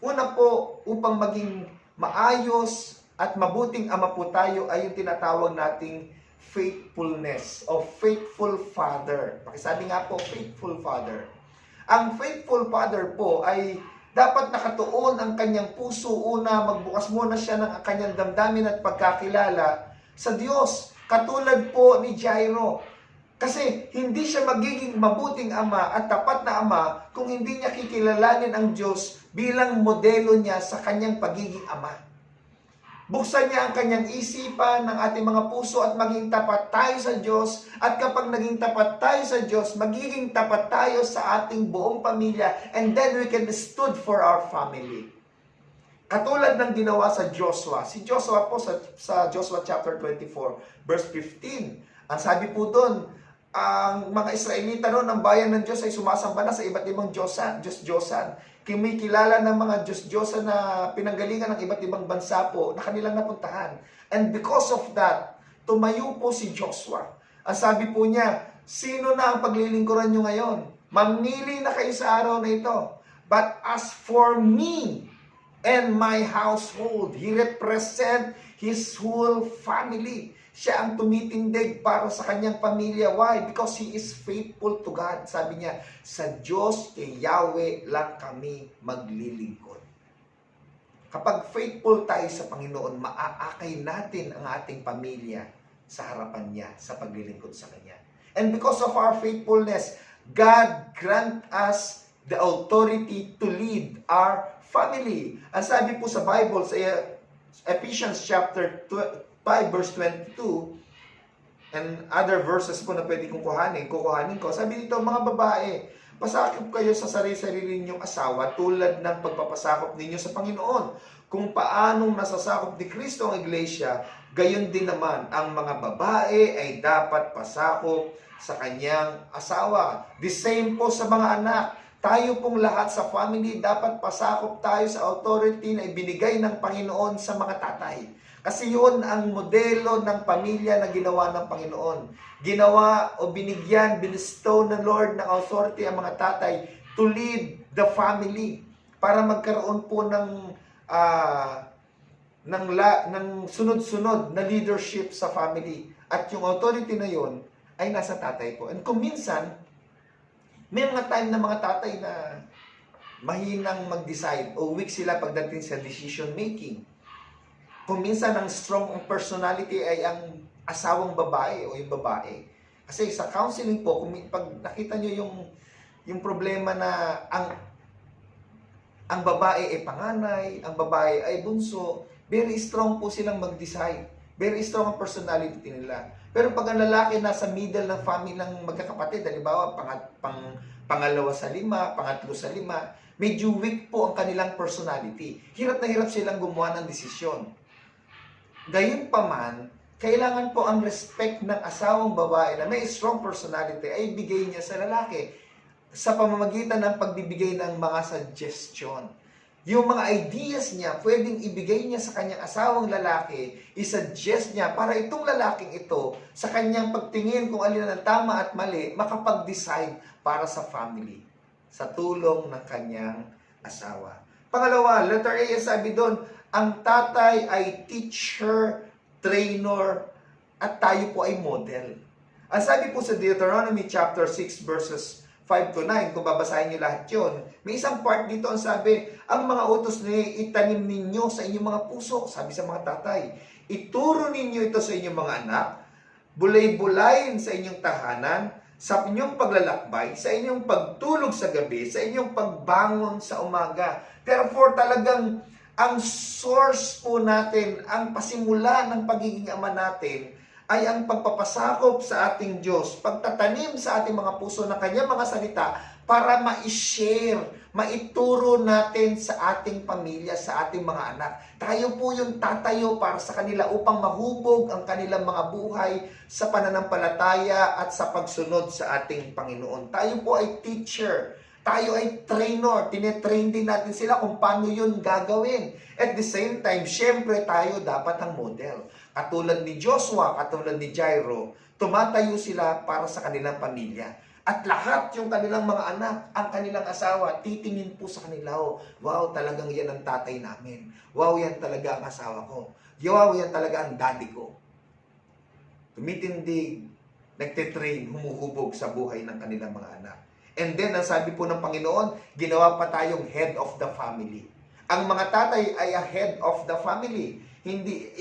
una po, upang maging maayos at mabuting ama po tayo ay yung tinatawag nating faithfulness o faithful father. Pakisabi nga po, faithful father. Ang faithful father po ay dapat nakatuon ang kanyang puso. Una, magbukas muna siya ng kanyang damdamin at pagkakilala sa Diyos. Katulad po ni Jairo. Kasi hindi siya magiging mabuting ama at tapat na ama kung hindi niya kikilalanin ang Diyos bilang modelo niya sa kanyang pagiging ama. Buksan niya ang kanyang isipan ng ating mga puso at maging tapat tayo sa Diyos. At kapag naging tapat tayo sa Diyos, magiging tapat tayo sa ating buong pamilya. And then we can stood for our family. Katulad ng ginawa sa Joshua. Si Joshua po sa Joshua chapter 24, verse 15. Ang sabi po doon, ang mga Israelita noon, ang bayan ng Diyos ay sumasamba na sa iba't ibang Diyos-Diyosan. Kumikilala ng mga Diyos-Diyosan na pinanggalingan ng iba't ibang bansa po na kanilang napuntahan. And because of that, tumayo po si Joshua. Ang sabi po niya, sino na ang paglilingkuran nyo ngayon? Mamili na kayo sa araw na ito. But as for me and my household, he represent his whole family. Siya ang tumitindig para sa kanyang pamilya. Why? Because he is faithful to God. Sabi niya, sa Diyos, kay Yahweh lang kami maglilingkod. Kapag faithful tayo sa Panginoon, maaakay natin ang ating pamilya sa harapan niya, sa paglilingkod sa Kanya. And because of our faithfulness, God grant us the authority to lead our family. Ang sabi po sa Bible, sa Ephesians chapter 5 verse 22 and other verses po na pwede kong kukuhanin ko. Sabi dito, mga babae, pasakop kayo sa sarili-sarili ninyong asawa tulad ng pagpapasakop ninyo sa Panginoon. Kung paanong nasasakop ni Kristo ang iglesia, gayon din naman ang mga babae ay dapat pasakop sa kanyang asawa. The same po sa mga anak. Tayo pong lahat sa family, dapat pasakop tayo sa authority na ibinigay ng Panginoon sa mga tatay. Kasi yun ang modelo ng pamilya na ginawa ng Panginoon. Ginawa o binigyan, binistow ng Lord ng authority ang mga tatay to lead the family. Para magkaroon po ng sunod-sunod na leadership sa family. At yung authority na yun ay nasa tatay po. And kung minsan, may mga time na mga tatay na mahinang mag-decide o weak sila pagdating sa decision making. Kung minsan ang strong personality ay ang asawang babae o yung babae. Kasi sa counseling po, pag nakita nyo yung problema na ang babae ay panganay, ang babae ay bunso, very strong po silang mag-decide. Very strong ang personality nila. Pero pag ang lalaki nasa middle ng family ng magkakapatid, halimbawa pangalawa sa 5, pangatlo sa 5, medyo weak po ang kanilang personality. Hirap na hirap silang gumawa ng desisyon. Gayunpaman, kailangan po ang respect ng asawang babae na may strong personality ay bigay niya sa lalaki sa pamamagitan ng pagbibigay ng mga suggestion. Yung mga ideas niya, pwedeng ibigay niya sa kanyang asawang lalaki, isuggest niya para itong lalaking ito, sa kanyang pagtingin kung alin ang tama at mali, makapag-decide para sa family, sa tulong ng kanyang asawa. Pangalawa, letter A, sabi doon, ang tatay ay teacher, trainer, at tayo po ay model. Ang sabi po sa Deuteronomy chapter 6 verses 5 to 9, kung babasahin niyo lahat yun, may isang part dito ang sabi, ang mga utos niya itanim ninyo sa inyong mga puso, sabi sa mga tatay. Ituro ninyo ito sa inyong mga anak, bulay-bulayin sa inyong tahanan, sa inyong paglalakbay, sa inyong pagtulog sa gabi, sa inyong pagbangon sa umaga. Therefore, talagang ang source po natin, ang pasimula ng pagiging ama natin, ay ang pagpapasakop sa ating Diyos, pagtatanim sa ating mga puso ng kanyang mga salita para ma-share, maituro natin sa ating pamilya, sa ating mga anak. Tayo po yung tatayo para sa kanila upang mahubog ang kanilang mga buhay sa pananampalataya at sa pagsunod sa ating Panginoon. Tayo po ay teacher. Tayo ay trainer, tinetrain din natin sila kung paano yun gagawin. At the same time, syempre tayo dapat ang model. Katulad ni Joshua, katulad ni Jairo, tumatayo sila para sa kanilang pamilya. At lahat yung kanilang mga anak, ang kanilang asawa, titingin po sa kanila, wow, talagang yan ang tatay namin. Wow, yan talaga ang asawa ko. Wow, yan talaga ang daddy ko. Tumitindig, nagtitrain, humuhubog sa buhay ng kanilang mga anak. And then, ang sabi po ng Panginoon, ginawa pa tayong head of the family. Ang mga tatay ay a head of the family. Hindi,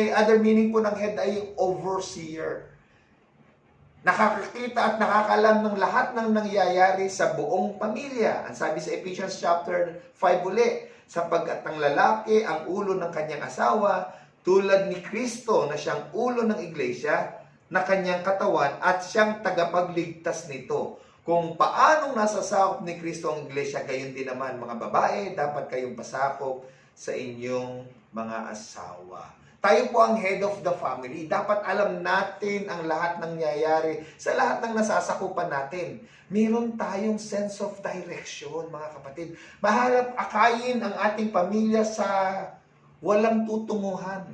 other meaning po ng head ay yung overseer. Nakakakita at nakakalam ng lahat ng nangyayari sa buong pamilya. Ang sabi sa Ephesians chapter 5 uli, Sapagkat ang lalaki ang ulo ng kanyang asawa, tulad ni Kristo na siyang ulo ng iglesia, na kanyang katawan at siyang tagapagligtas nito. Kung paanong nasasakop ni Kristo ang iglesia, gayon din naman mga babae, dapat kayong pasakop sa inyong mga asawa. Tayo po ang head of the family. Dapat alam natin ang lahat ng nangyayari sa lahat ng nasasakupan natin. Meron tayong sense of direction, mga kapatid. Maharap akayin ang ating pamilya sa walang tutunguhan,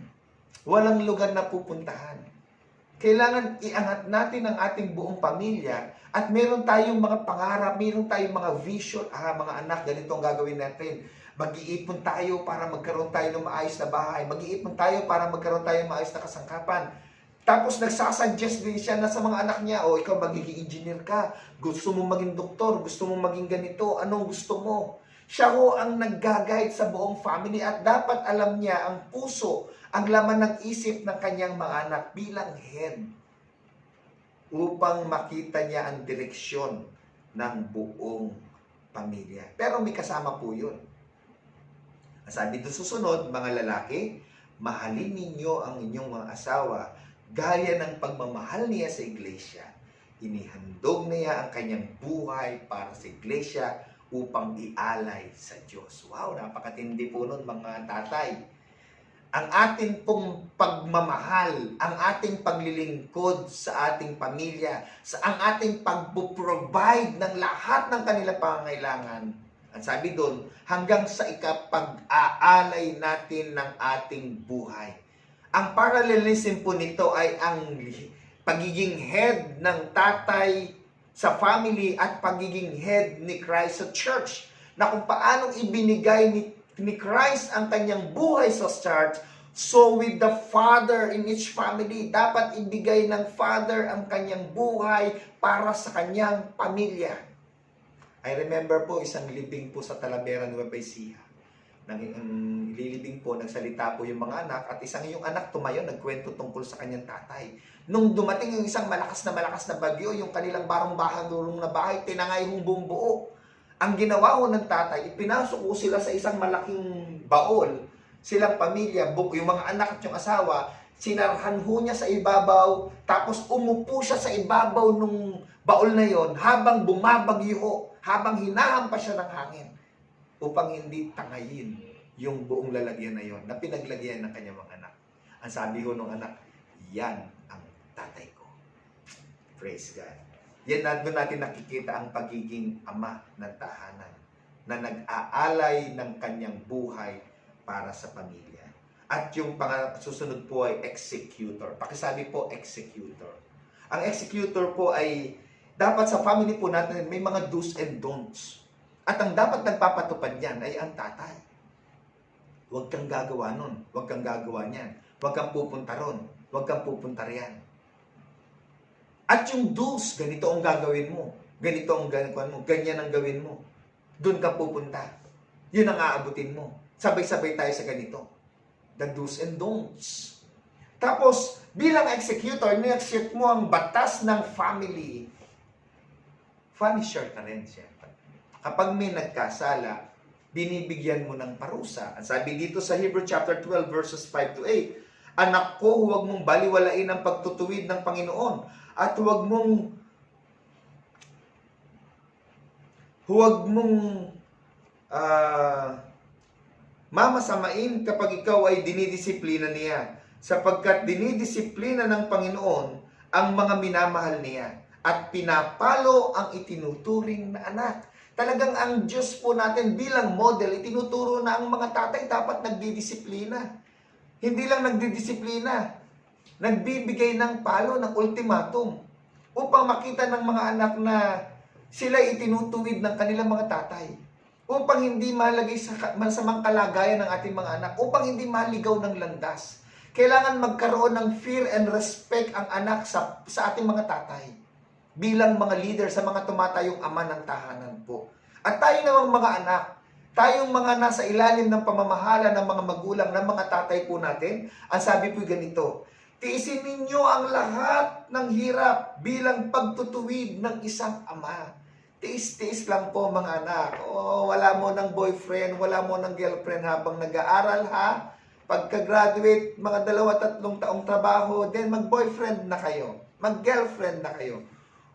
walang lugar na pupuntahan. Kailangan iangat natin ang ating buong pamilya at meron tayong mga pangarap, meron tayong mga vision. Mga anak, ganito ang gagawin natin. Mag-iipon tayo para magkaroon tayo ng maayos na bahay. Mag-iipon tayo para magkaroon tayo ng maayos na kasangkapan. Tapos nagsasuggest din siya na sa mga anak niya, ikaw magiging engineer ka. Gusto mo maging doktor, gusto mo maging ganito, anong gusto mo? Siya ho ang nag-guide sa buong family at dapat alam niya ang puso, ang laman ng isip ng kanyang mga anak bilang head upang makita niya ang direksyon ng buong pamilya. Pero may kasama po yun. Sabi doon susunod, mga lalaki, mahalin ninyo ang inyong mga asawa gaya ng pagmamahal niya sa iglesia. Inihandog niya ang kanyang buhay para sa iglesia upang ialay sa Diyos. Wow, napakatindi po nun mga tatay. Ang ating pong pagmamahal, ang ating paglilingkod sa ating pamilya, ang ating pag-provide ng lahat ng kanilang pangangailangan. Ang sabi doon, hanggang sa ikapag-aalay natin ng ating buhay. Ang parallelism po nito ay ang pagiging head ng tatay sa family at pagiging head ni Christ sa church. Na kung paanong ibinigay ni Christ ang kanyang buhay sa church, so with the father in each family, dapat ibigay ng father ang kanyang buhay para sa kanyang pamilya. I remember po isang libing po sa Talavera, Nueva Ecija. Lilibing po, nagsalita po yung mga anak at isang yung anak tumayo, nagkwento tungkol sa kanyang tatay. Nung dumating yung isang malakas na bagyo, yung kanilang barong-bahagulong na bahay, tinangay yung buong buo. Ang ginawa ko ng tatay, ipinasok ko sila sa isang malaking baol. Silang pamilya, yung mga anak at yung asawa, sinarhan ho niya sa ibabaw, tapos umupo siya sa ibabaw nung baol na yon habang bumabagyo, habang hinahampas siya ng hangin upang hindi tangayin yung buong lalagyan na yon na pinaglagyan ng kanyang mga anak. Ang sabi ko ng anak, yan ang tatay ko. Praise God. Yan doon natin nakikita ang pagiging ama ng tahanan na nag-aalay ng kanyang buhay para sa pamilya. At yung susunod po ay executor. Pakisabi po, executor. Ang executor po ay dapat sa family po natin may mga do's and don'ts. At ang dapat nagpapatupad yan ay ang tatay. Huwag kang gagawa nun. Huwag kang gagawa niyan. Huwag kang pupunta ron. Huwag kang pupunta riyan. At yung do's, ganito ang gagawin mo. Ganito ang gagawin mo. Ganyan ang gawin mo. Doon ka pupunta. Yun ang aabutin mo. Sabay-sabay tayo sa ganito. The do's and don'ts. Tapos, bilang executor, ni-execute mo ang batas ng family. Punisher ka rin, siyempre. Kapag may nagkasala, binibigyan mo ng parusa. Ang sabi dito sa Hebrew chapter 12 verses 5 to 8, anak ko, huwag mong baliwalain ang pagtutuwid ng Panginoon at huwag mong mamasamain kapag ikaw ay dinidisiplina niya, sapagkat dinidisiplina ng Panginoon ang mga minamahal niya at pinapalo ang itinuturing na anak. Talagang ang Diyos po natin bilang model, itinuturo na ang mga tatay dapat nagdidisiplina. Hindi lang nagdidisiplina, nagbibigay ng palo, ng ultimatum upang makita ng mga anak na sila itinutuwid ng kanilang mga tatay. Upang hindi malagay sa masamang kalagayan ng ating mga anak, upang hindi maligaw ng landas. Kailangan magkaroon ng fear and respect ang anak sa ating mga tatay bilang mga leader sa mga tumatayong ama ng tahanan po. At tayo namang mga anak, tayong mga nasa ilalim ng pamamahala ng mga magulang, ng mga tatay po natin, ang sabi po ganito, tiisin ninyo ang lahat ng hirap bilang pagtutuwid ng isang ama. Tiis-tiis lang po mga anak. O, wala mo ng boyfriend, wala mo ng girlfriend habang nag-aaral ha. Pagka-graduate, mga 2-3 taong trabaho, then mag-boyfriend na kayo. Mag-girlfriend na kayo.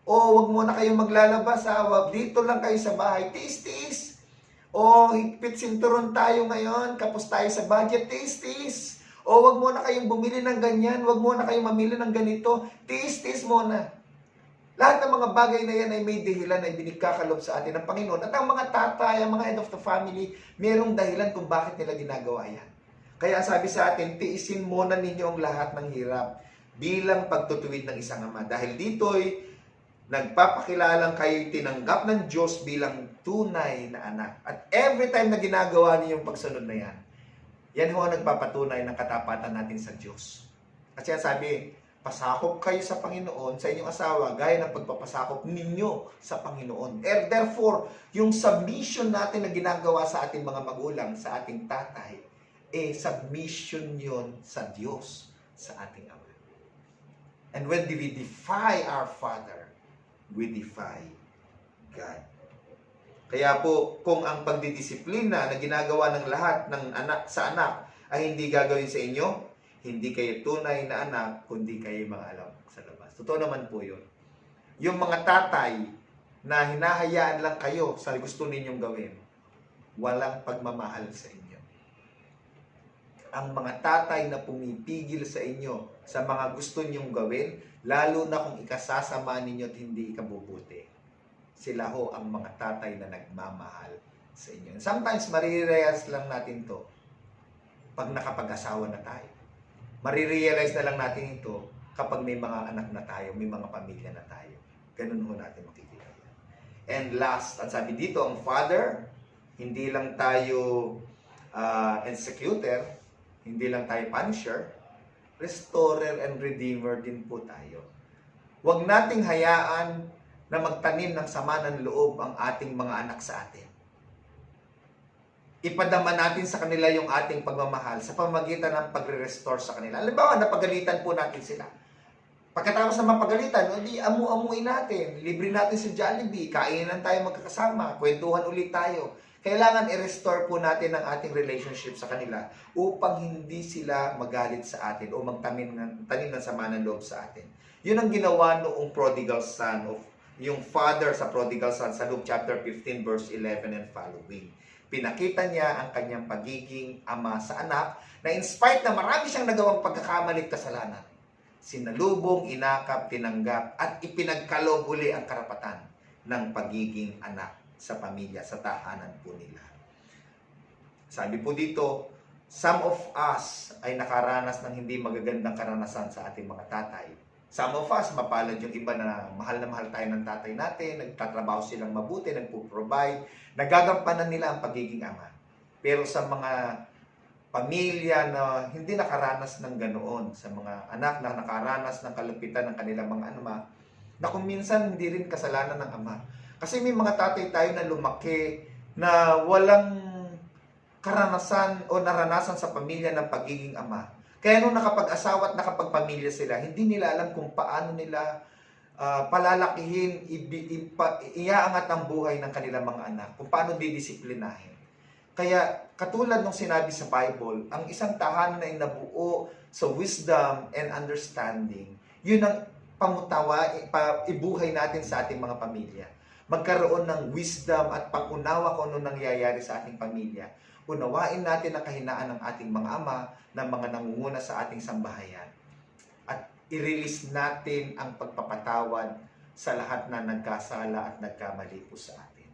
O, wag mo na kayong maglalabas ha. Wag dito lang kayo sa bahay. Tiis-tiis. O, higpit sinturon tayo ngayon. Kapos tayo sa budget. Tiis-tiis. O, wag mo na kayong bumili ng ganyan. Wag mo na kayong mamili ng ganito. Tiis-tiis muna. Lahat ng mga bagay na yan ay may dahilan na ibinigkakalob sa atin ng Panginoon. At ang mga tatay, ang mga head of the family, mayroong dahilan kung bakit nila ginagawa yan. Kaya sabi sa atin, tiisin muna ninyo ang lahat ng hirap bilang pagtutuwid ng isang ama. Dahil dito'y nagpapakilalang kayo tinanggap ng Diyos bilang tunay na anak. At every time na ginagawa niyo yung pagsunod na yan ho ang nagpapatunay ng katapatan natin sa Diyos. Kasi sabi, pasakop kayo sa Panginoon, sa inyong asawa, gaya ng pagpapasakop ninyo sa Panginoon. Therefore, yung submission natin na ginagawa sa ating mga magulang, sa ating tatay, submission yon sa Diyos, sa ating Ama. And when we defy our Father, we defy God. Kaya po, kung ang pagdidisiplina na ginagawa ng lahat ng anak sa anak ay hindi gagawin sa inyo, hindi kayo tunay na anak, kundi kayo mga alam sa labas. Totoo naman po yun. Yung mga tatay na hinahayaan lang kayo sa gusto ninyong gawin, walang pagmamahal sa inyo. Ang mga tatay na pumipigil sa inyo sa mga gusto ninyong gawin, lalo na kung ikasasama ninyo at hindi ikabubuti, sila ho ang mga tatay na nagmamahal sa inyo. Sometimes, marirealize lang natin to pag nakapag-asawa na tayo. Marirealize na lang natin ito kapag may mga anak na tayo, may mga pamilya na tayo. Ganun ho natin makikita yan. And last, at sabi dito, ang Father, hindi lang tayo executor, hindi lang tayo punisher, restorer and redeemer din po tayo. Huwag nating hayaan na magtanim ng sama ng loob ang ating mga anak sa atin. Ipadama natin sa kanila yung ating pagmamahal sa pamamagitan ng pagre-restore sa kanila. Halimbawa, napagalitan po natin sila. Pagkatapos ng mapagalitan, hindi amu-amuin natin. Libre natin sa Jollibee. Kainan tayo magkakasama. Kwentuhan ulit tayo. Kailangan i-restore po natin ang ating relationship sa kanila upang hindi sila magalit sa atin o tanim ng sama ng loob sa atin. Yun ang ginawa noong prodigal son, yung father sa prodigal son sa Luke chapter 15 verse 11 and following. Pinakita niya ang kanyang pagiging ama sa anak na in spite na marami siyang nagawang pagkakamali at kasalanan, sinalubong, inakap, tinanggap at ipinagkaloob uli ang karapatan ng pagiging anak sa pamilya, sa tahanan po nila. Sabi po dito, some of us ay nakaranas ng hindi magagandang karanasan sa ating mga tatay. Some of us, mapalad yung iba na mahal tayo ng tatay natin, nagtatrabaho silang mabuti, nagpo-provide, nagagampanan nila ang pagiging ama. Pero sa mga pamilya na hindi nakaranas ng ganoon, sa mga anak na nakaranas ng kalupitan ng kanilang mga ama, na kung minsan hindi rin kasalanan ng ama. Kasi may mga tatay tayo na lumaki na walang karanasan o naranasan sa pamilya ng pagiging ama. Kaya nung nakapag-asawa at nakapagpamilya sila, hindi nila alam kung paano nila palalakihin, iaangat ang buhay ng kanilang mga anak, kung paano didisiplinahin. Kaya katulad ng sinabi sa Bible, ang isang tahanan na nabuo sa wisdom and understanding, yun ang ibuhay natin sa ating mga pamilya. Magkaroon ng wisdom at pag-unawa kung ano nangyayari sa ating pamilya. Unawain natin ang kahinaan ng ating mga ama, ng mga nangunguna sa ating sambahayan. At i-release natin ang pagpapatawad sa lahat na nagkasala at nagkamali po sa atin.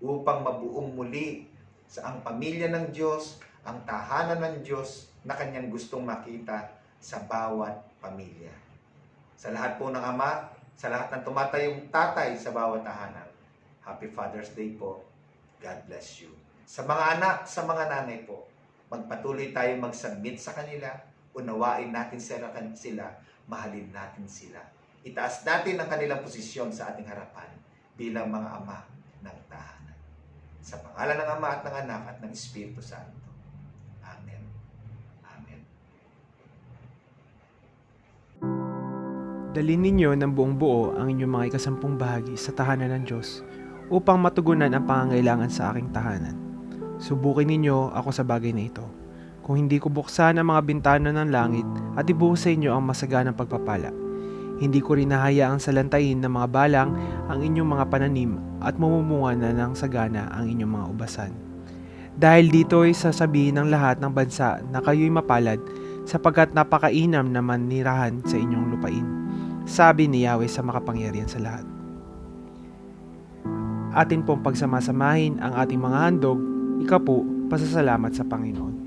Upang mabuong muli sa ang pamilya ng Diyos, ang tahanan ng Diyos na kanyang gustong makita sa bawat pamilya. Sa lahat po ng ama, sa lahat ng tumatayong tatay sa bawat tahanan, Happy Father's Day po. God bless you. Sa mga anak, sa mga nanay po, magpatuloy tayo mag-submit sa kanila, unawain natin sila, mahalin natin sila. Itaas natin ang kanilang posisyon sa ating harapan bilang mga ama ng tahanan. Sa pangalan ng Ama at ng Anak at ng Espiritu Santo. Amen. Amen. Dalhin ninyo ng buong buo ang inyong mga ikasampung bahagi sa tahanan ng Diyos upang matugunan ang pangangailangan sa aking tahanan. Subukin ninyo ako sa bagay na ito. Kung hindi ko buksan ang mga bintana ng langit at ibuhos sa inyo ang masaganang pagpapala, hindi ko rin nahayaang salantayin ng mga balang ang inyong mga pananim at mamumunga na ng sagana ang inyong mga ubasan. Dahil dito ay sasabihin ng lahat ng bansa na kayo'y mapalad sapagkat napakainam na manirahan sa inyong lupain. Sabi ni Yahweh sa makapangyarihan sa lahat. Atin pong pagsamasamahin ang ating mga handog, ikapo, pasasalamat sa Panginoon.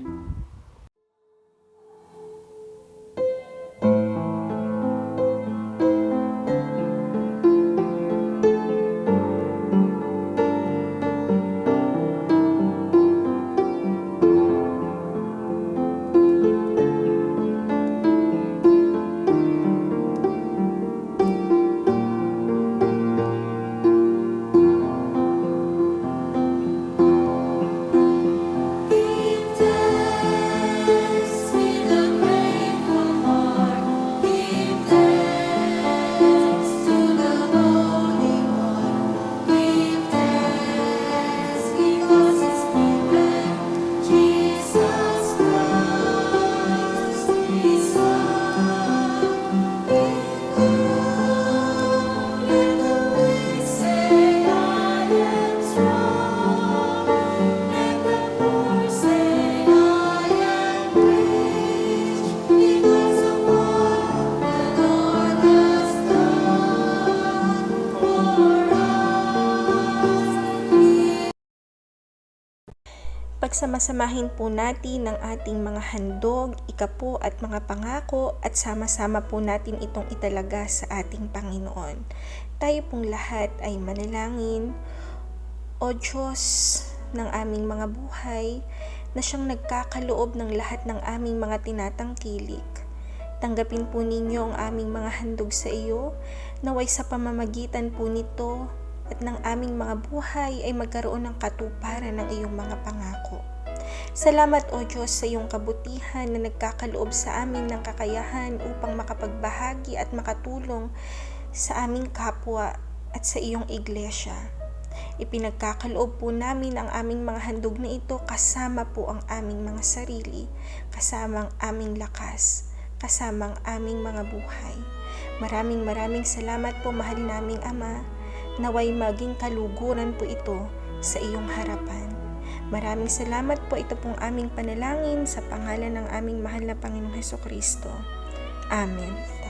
Pagsamasamahin po natin ang ating mga handog, ikapo at mga pangako at sama-sama po natin itong italaga sa ating Panginoon. Tayo pong lahat ay manalangin. O Diyos ng aming mga buhay, na siyang nagkakaloob ng lahat ng aming mga tinatangkilik, tanggapin po ninyo ang aming mga handog sa iyo, naway sa pamamagitan po nito at ng aming mga buhay ay magkaroon ng katuparan ng iyong mga pangako. Salamat o Diyos sa iyong kabutihan na nagkakaloob sa amin ng kakayahan upang makapagbahagi at makatulong sa aming kapwa at sa iyong iglesia. Ipinagkakaloob po namin ang aming mga handog na ito kasama po ang aming mga sarili, kasama ang aming lakas, kasama ang aming mga buhay. Maraming salamat po, mahal naming Ama. Naway maging kaluguran po ito sa iyong harapan. Maraming salamat po, ito pong aming panalangin sa pangalan ng aming mahal na Panginoong Hesukristo. Amen.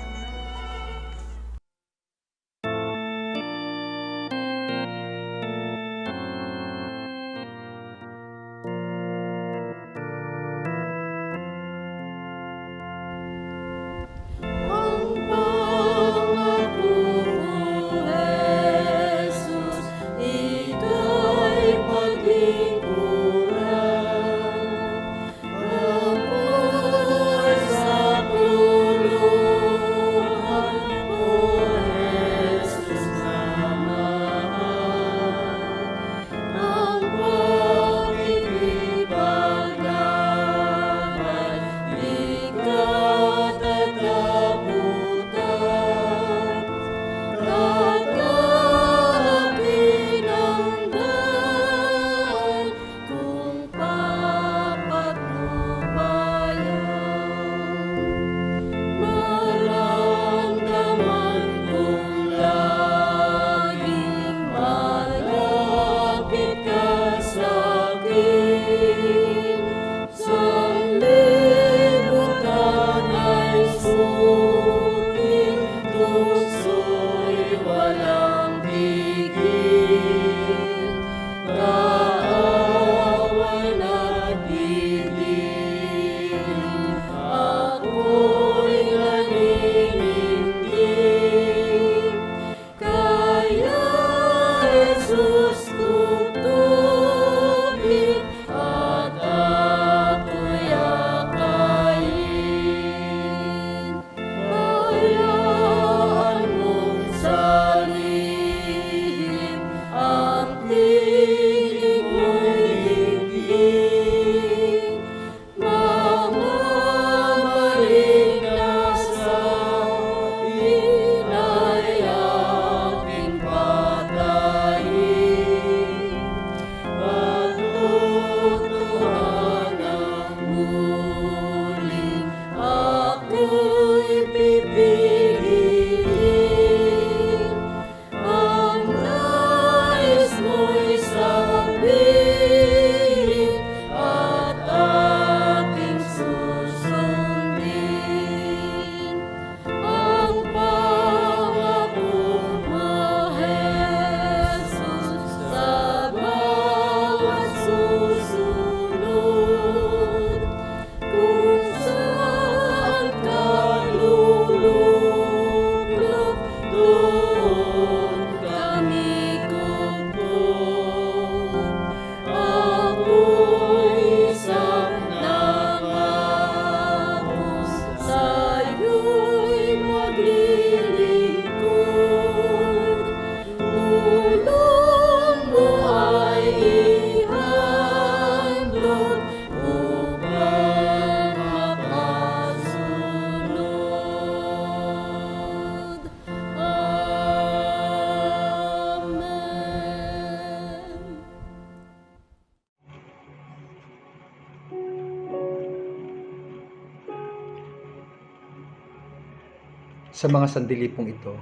Sa mga sandali pong ito,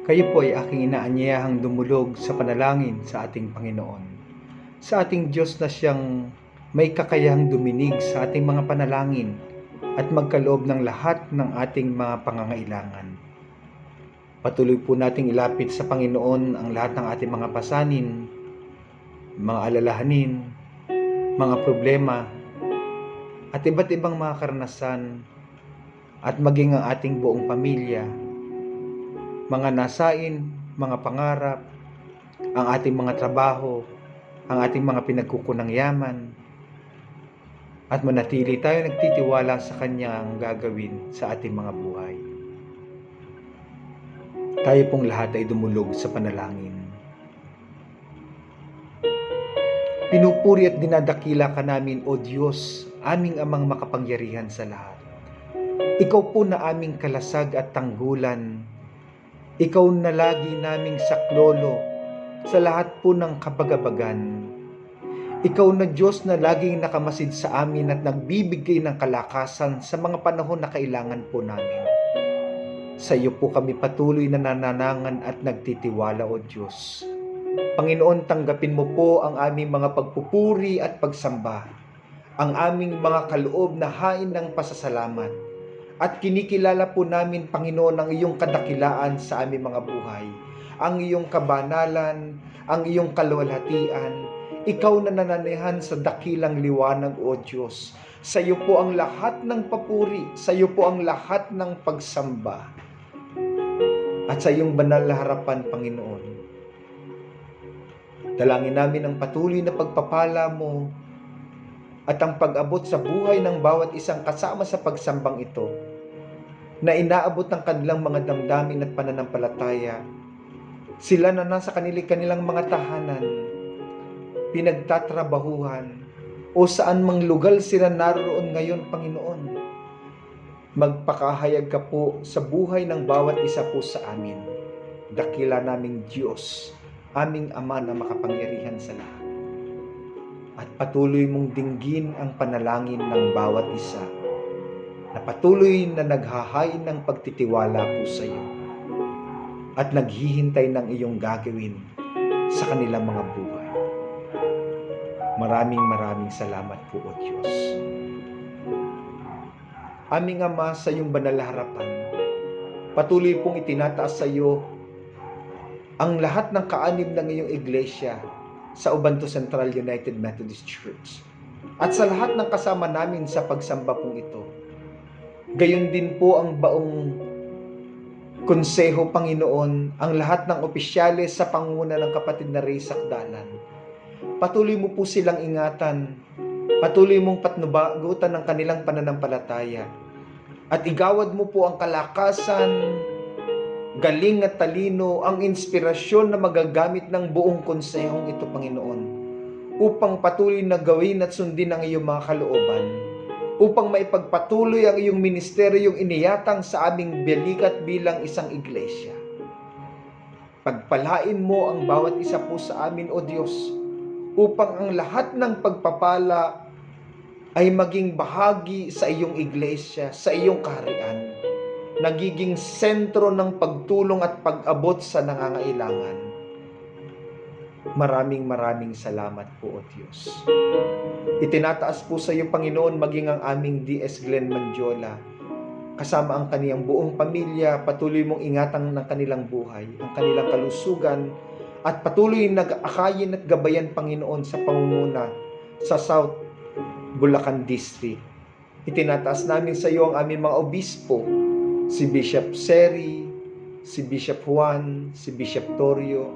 kayo po ay aking inaanyayahang dumulog sa panalangin sa ating Panginoon. Sa ating Diyos na siyang may kakayahang duminig sa ating mga panalangin at magkaloob ng lahat ng ating mga pangangailangan. Patuloy po nating ilapit sa Panginoon ang lahat ng ating mga pasanin, mga alalahanin, mga problema, at iba't ibang mga karanasan, at maging ang ating buong pamilya, mga nasain, mga pangarap, ang ating mga trabaho, ang ating mga pinagkukunang yaman, at manatili tayo nagtitiwala sa Kanyang gagawin sa ating mga buhay. Tayo pong lahat ay dumulog sa panalangin. Pinupuri at dinadakila ka namin, O Diyos, aming amang makapangyarihan sa lahat. Ikaw po na aming kalasag at tanggulan. Ikaw na lagi naming saklolo sa lahat po ng kabagabagan. Ikaw na Diyos na laging nakamasid sa amin at nagbibigay ng kalakasan sa mga panahon na kailangan po namin. Sa iyo po kami patuloy na nananangan at nagtitiwala, O Diyos. Panginoon, tanggapin mo po ang aming mga pagpupuri at pagsamba, ang aming mga kaloob na hain ng pasasalamat, at kinikilala po namin, Panginoon, ang iyong kadakilaan sa aming mga buhay, ang iyong kabanalan, ang iyong kaluwalhatian. Ikaw na nananahan sa dakilang liwanag, O Diyos. Sa iyo po ang lahat ng papuri, sa iyo po ang lahat ng pagsamba. At sa iyong banal na harapan, Panginoon, dalangin namin ang patuloy na pagpapala mo at ang pag-abot sa buhay ng bawat isang kasama sa pagsambang ito, na inaabot ng kanilang mga damdamin at pananampalataya. Sila na nasa kanilang mga tahanan, pinagtatrabahuhan, o saan mang lugar sila naroon ngayon, Panginoon. Magpakahayag ka po sa buhay ng bawat isa po sa amin. Dakila naming Diyos, aming Ama na makapangyarihan sa lahat. At patuloy mong dinggin ang panalangin ng bawat isa na patuloy na naghahain ng pagtitiwala po sa iyo at naghihintay ng iyong gagawin sa kanilang mga buhay. Maraming salamat po, O Diyos. Aming Ama, sa iyong banal na harapan, patuloy pong itinataas sa iyo ang lahat ng kaanib ng iyong iglesia sa Ubanto Central United Methodist Church at sa lahat ng kasama namin sa pagsamba pong ito. Gayon din po ang baong konseho, Panginoon, ang lahat ng opisyales sa pangunguna ng kapatid na Ray Sakdalan. Patuloy mo po silang ingatan, patuloy mong patnubagutan ng kanilang pananampalataya, at igawad mo po ang kalakasan, galing at talino, ang inspirasyon na magagamit ng buong konsehong ito, Panginoon, upang patuloy na gawin at sundin ang iyong mga kalooban, upang maipagpatuloy ang iyong ministeryong iniyatang sa aming balikat bilang isang iglesia. Pagpalain mo ang bawat isa po sa amin, O Diyos, upang ang lahat ng pagpapala ay maging bahagi sa iyong iglesia, sa iyong kaharian, nagiging sentro ng pagtulong at pag-abot sa nangangailangan. Maraming salamat po, O Diyos. Itinataas po sa iyo, Panginoon, maging ang aming D.S. Glenn Mandiola, kasama ang kaniyang buong pamilya. Patuloy mong ingatan ng kanilang buhay, ang kanilang kalusugan, at patuloy nag-akayin at gabayan, Panginoon, sa pangunguna sa South Bulacan District. Itinataas namin sa iyo ang aming mga obispo, si Bishop Seri, si Bishop Juan, si Bishop Torio.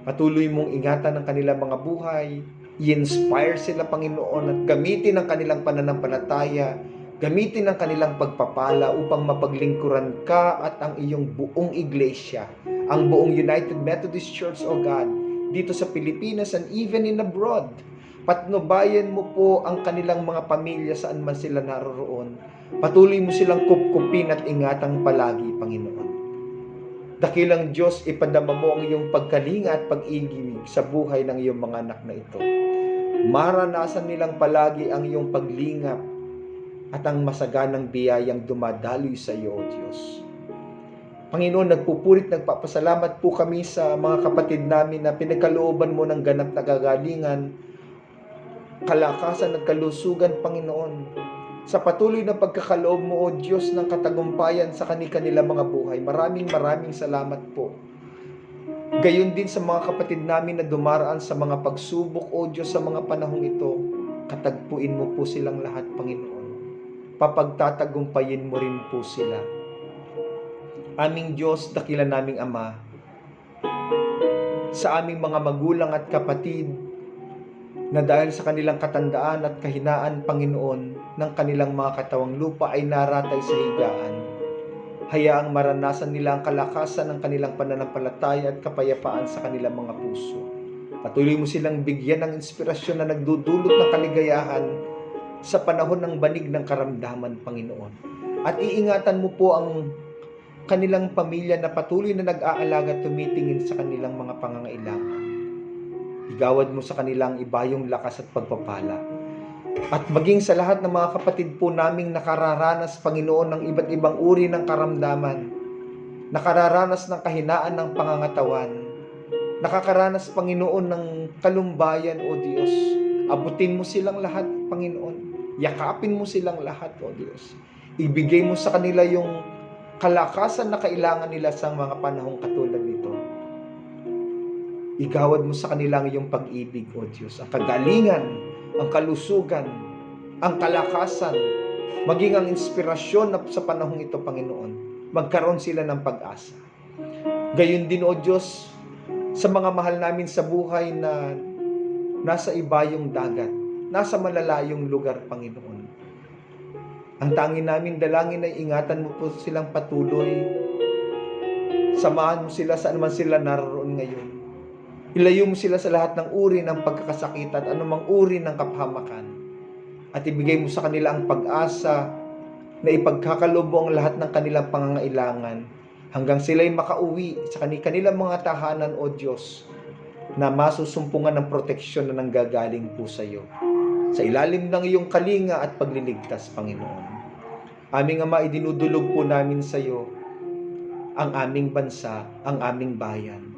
Patuloy mong ingatan ang kanilang mga buhay, i-inspire sila, Panginoon, at gamitin ang kanilang pananampalataya, gamitin ang kanilang pagpapala upang mapaglingkuran ka at ang iyong buong iglesia, ang buong United Methodist Church, O God, dito sa Pilipinas and even in abroad. Patnubayan mo po ang kanilang mga pamilya saan man sila naroroon. Patuloy mo silang kupkupin at ingatang palagi, Panginoon. Dakilang Diyos, ipadama mo ang iyong pagkalinga at pag-ibig sa buhay ng iyong mga anak na ito. Maranasan nilang palagi ang iyong paglingap at ang masaganang biyayang dumadaloy sa iyo, O Diyos. Panginoon, nagpupurit, nagpapasalamat po kami sa mga kapatid namin na pinagkalooban mo ng ganap na kagalingan, kalakasan at kalusugan, Panginoon. Sa patuloy na pagkakaloob mo, O Diyos, ng katagumpayan sa kanilang mga buhay. Maraming salamat po. Gayon din sa mga kapatid namin na dumaraan sa mga pagsubok, O Diyos, sa mga panahong ito. Katagpuin mo po silang lahat, Panginoon. Papagtatagumpayin mo rin po sila. Aming Diyos, dakila naming Ama, sa aming mga magulang at kapatid na dahil sa kanilang katandaan at kahinaan, Panginoon, ng kanilang mga katawang lupa ay naratay sa higaan. Hayaang maranasan nila ang kalakasan ng kanilang pananampalataya at kapayapaan sa kanilang mga puso. Patuloy mo silang bigyan ng inspirasyon na nagdudulot ng kaligayahan sa panahon ng banig ng karamdaman, Panginoon. At iingatan mo po ang kanilang pamilya na patuloy na nag-aalaga, tumitingin sa kanilang mga pangangailangan. Igawad mo sa kanilang ibayong lakas at pagpapala. At maging sa lahat ng mga kapatid po naming nakararanas, Panginoon, ng iba't ibang uri ng karamdaman, nakararanas ng kahinaan ng pangangatawan, nakakaranas, Panginoon, ng kalumbayan, O Diyos. Abutin mo silang lahat, Panginoon. Yakapin mo silang lahat, O Diyos. Ibigay mo sa kanila yung kalakasan na kailangan nila sa mga panahong katulad nito. Igawad mo sa kanila ang iyong pag-ibig, O Diyos. Ang kagalingan, ang kalusugan, ang kalakasan, maging ang inspirasyon na sa panahong ito, Panginoon. Magkaroon sila ng pag-asa. Gayon din, O Diyos, sa mga mahal namin sa buhay na nasa ibayong dagat, nasa malalayong lugar, Panginoon. Ang tanging namin dalangin ay ingatan mo po silang patuloy. Samahan mo sila saan man sila naroon ngayon. Ilayo mo sila sa lahat ng uri ng pagkakasakit at anumang uri ng kapahamakan. At ibigay mo sa kanila ang pag-asa na ipagkakaloob mo ang lahat ng kanilang pangangailangan hanggang sila'y makauwi sa kanilang mga tahanan, O Diyos, na masusumpungan ng proteksyon na nanggagaling po sa iyo. Sa ilalim ng iyong kalinga at pagliligtas, Panginoon. Aming Ama, idinudulog po namin sa iyo ang aming bansa, ang aming bayan.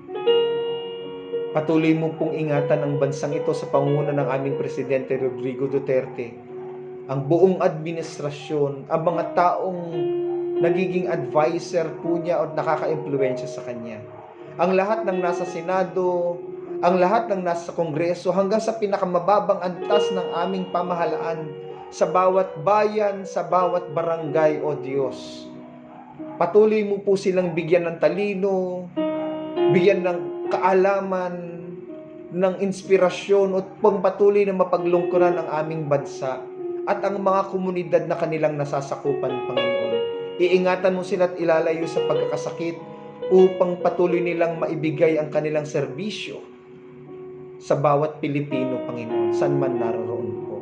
Patuloy mo pong ingatan ang bansang ito sa pangunguna ng aming Presidente Rodrigo Duterte, ang buong administrasyon, ang mga taong nagiging advisor po niya o nakaka-impluwensya sa kanya. Ang lahat ng nasa Senado, ang lahat ng nasa Kongreso, hanggang sa pinakamababang antas ng aming pamahalaan, sa bawat bayan, sa bawat barangay, O Diyos. Patuloy mo po silang bigyan ng talino, bigyan ng kaalaman, ng inspirasyon at pagpatuloy na mapaglungkuran ang aming bansa at ang mga komunidad na kanilang nasasakupan, Panginoon. Iingatan mo sila at ilalayo sa pagkakasakit upang patuloy nilang maibigay ang kanilang serbisyo sa bawat Pilipino, Panginoon, saan man naroon po.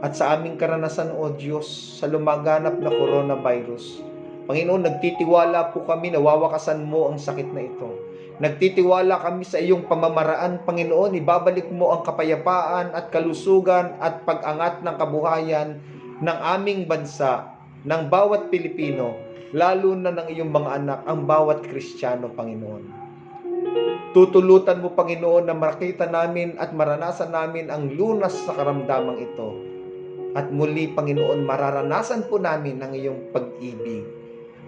At sa aming karanasan, O Diyos, sa lumaganap na coronavirus, Panginoon, nagtitiwala po kami na wawakasan mo ang sakit na ito. Nagtitiwala kami sa iyong pamamaraan, Panginoon. Ibabalik mo ang kapayapaan at kalusugan at pag-angat ng kabuhayan ng aming bansa, ng bawat Pilipino, lalo na ng iyong mga anak, ang bawat Kristiyano, Panginoon. Tutulutan mo, Panginoon, na makita namin at maranasan namin ang lunas sa karamdamang ito. At muli, Panginoon, mararanasan po namin ang iyong pag-ibig,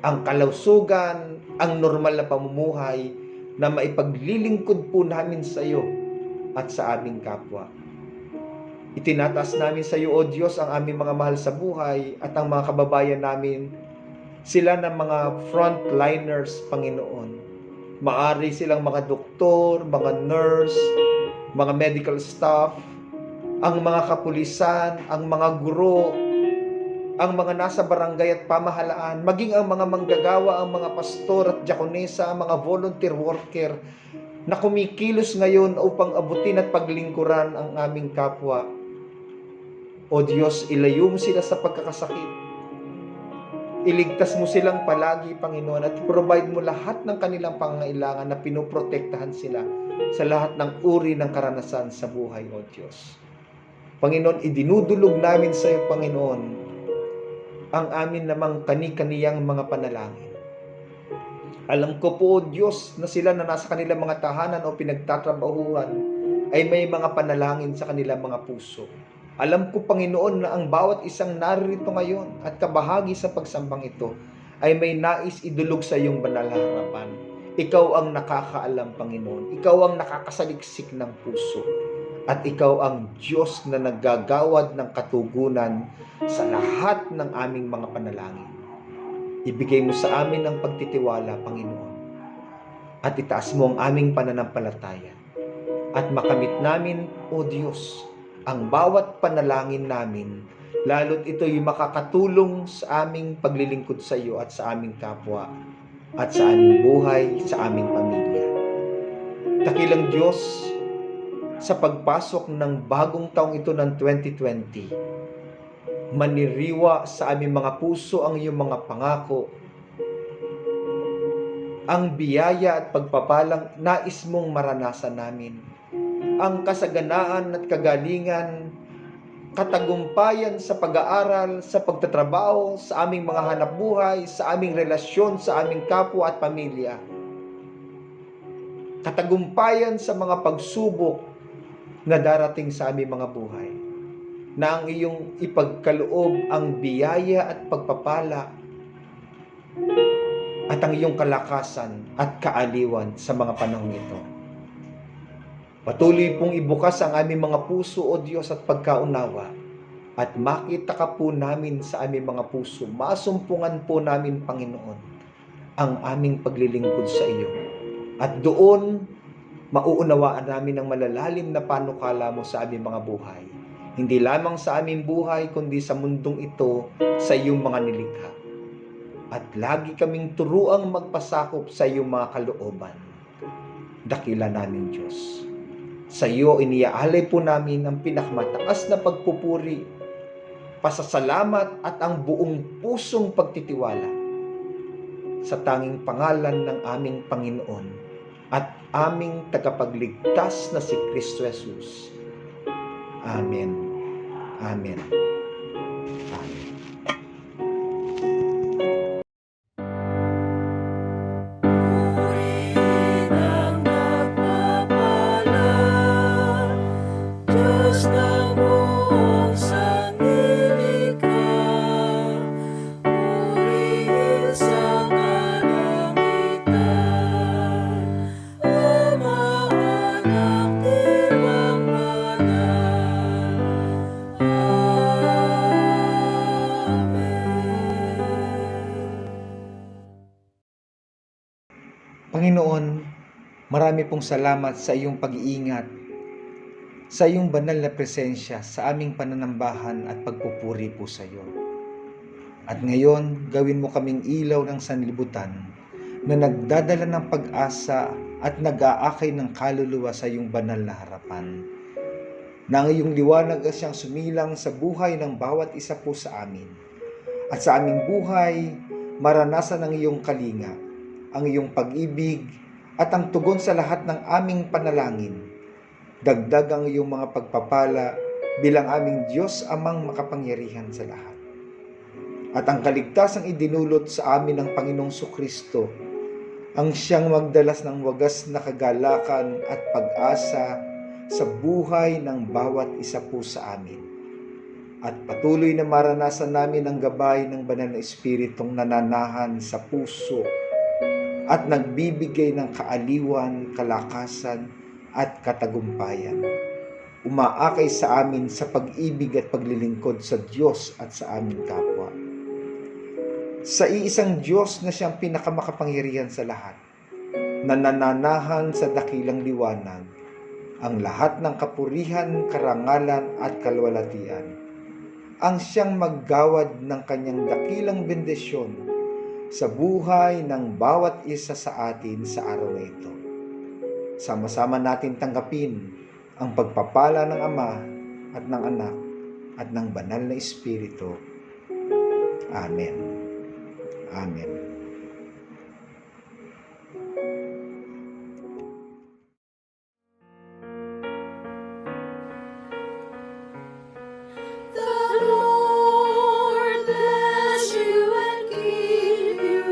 ang kalusugan, ang normal na pamumuhay, na maipaglilingkod po namin sa iyo at sa aming kapwa. Itinataas namin sa iyo, O Diyos, ang aming mga mahal sa buhay at ang mga kababayan namin, sila ng mga frontliners, Panginoon. Maari silang mga doktor, mga nurse, mga medical staff, ang mga kapulisan, ang mga guro, ang mga nasa barangay at pamahalaan, maging ang mga manggagawa, ang mga pastor at diakonesa, ang mga volunteer worker na kumikilos ngayon upang abutin at paglingkuran ang aming kapwa. O Diyos, ilayo mo sila sa pagkakasakit. Iligtas mo silang palagi, Panginoon, at provide mo lahat ng kanilang pangangailangan na pinoprotektahan sila sa lahat ng uri ng karanasan sa buhay, O Diyos. Panginoon, idinudulog namin sa iyo, Panginoon, ang amin namang kani-kaniyang mga panalangin. Alam ko po, O Diyos, na sila na nasa kanilang mga tahanan o pinagtatrabahuhan ay may mga panalangin sa kanilang mga puso. Alam ko, Panginoon, na ang bawat isang narito ngayon at kabahagi sa pagsambang ito ay may nais idulog sa iyong banal na harapan. Ikaw ang nakakaalam, Panginoon. Ikaw ang nakakasaliksik ng puso. At ikaw ang Diyos na naggagawad ng katugunan sa lahat ng aming mga panalangin. Ibigay mo sa amin ang pagtitiwala, Panginoon. At itaas mo ang aming pananampalataya. At makamit namin, O Diyos, ang bawat panalangin namin, lalo't ito'y makakatulong sa aming paglilingkod sa iyo at sa aming kapwa, at sa aming buhay, sa aming pamilya. Dakilang Diyos, sa pagpasok ng bagong taong ito ng 2020, maniriwa sa aming mga puso ang iyong mga pangako, ang biyaya at pagpapalang nais mong maranasan namin, ang kasaganaan at kagalingan, katagumpayan sa pag-aaral, sa pagtatrabaho, sa aming mga hanapbuhay, sa aming relasyon, sa aming kapwa at pamilya. Katagumpayan sa mga pagsubok na darating sa aming mga buhay, na ang iyong ipagkaloob ang biyaya at pagpapala at ang iyong kalakasan at kaaliwan sa mga panahong ito. Patuloy pong ibukas ang aming mga puso, O Diyos, at pagkaunawa, at makita ka po namin sa aming mga puso. Masumpungan po namin, Panginoon, ang aming paglilingkod sa iyo. At doon, mauunawaan namin ang malalalim na panukala mo sa aming mga buhay. Hindi lamang sa aming buhay, kundi sa mundong ito, sa iyong mga nilikha. At lagi kaming turuang magpasakop sa iyong mga kalooban. Dakila namin, Diyos. Sa iyo iniaalay po namin ang pinakamataas na pagpupuri, pasasalamat at ang buong pusong pagtitiwala sa tanging pangalan ng aming Panginoon at aming tagapagligtas na si Kristo Jesus. Amen. Amen. Amen. Diyos ng buong sanlilikha, purihin sa kalangitan, Ama, Anak, Diwang Banal. Amen. Panginoon, marami pong salamat sa iyong pag-iingat, sa iyong banal na presensya sa aming pananambahan at pagpupuri po sa iyo. At ngayon, gawin mo kaming ilaw ng sanlibutan na nagdadala ng pag-asa at nag-aakay ng kaluluwa sa iyong banal na harapan. Na ang iyong liwanag ay siyang sumilang sa buhay ng bawat isa po sa amin. At sa aming buhay, maranasan ang iyong kalinga, ang iyong pag-ibig, at ang tugon sa lahat ng aming panalangin. Dagdag ang iyong mga pagpapala bilang aming Diyos Amang makapangyarihan sa lahat. At ang kaligtasang idinulot sa amin ng Panginoong Kristo, ang siyang magdalas ng wagas na kagalakan at pag-asa sa buhay ng bawat isa po sa amin. At patuloy na maranasan namin ang gabay ng Banal na Espiritong nananahan sa puso at nagbibigay ng kaaliwan, kalakasan, at katagumpayan. Umaakay sa amin sa pag-ibig at paglilingkod sa Diyos at sa aming kapwa. Sa iisang Diyos na siyang pinakamakapangyarihan sa lahat, na nananahan sa dakilang liwanag, ang lahat ng kapurihan, karangalan at kalwalatian, ang siyang maggawad ng kanyang dakilang bendisyon sa buhay ng bawat isa sa atin sa araw na ito. Sama-sama natin tanggapin ang pagpapala ng Ama at ng Anak at ng Banal na Espiritu. Amen. Amen. The Lord bless you and keep you.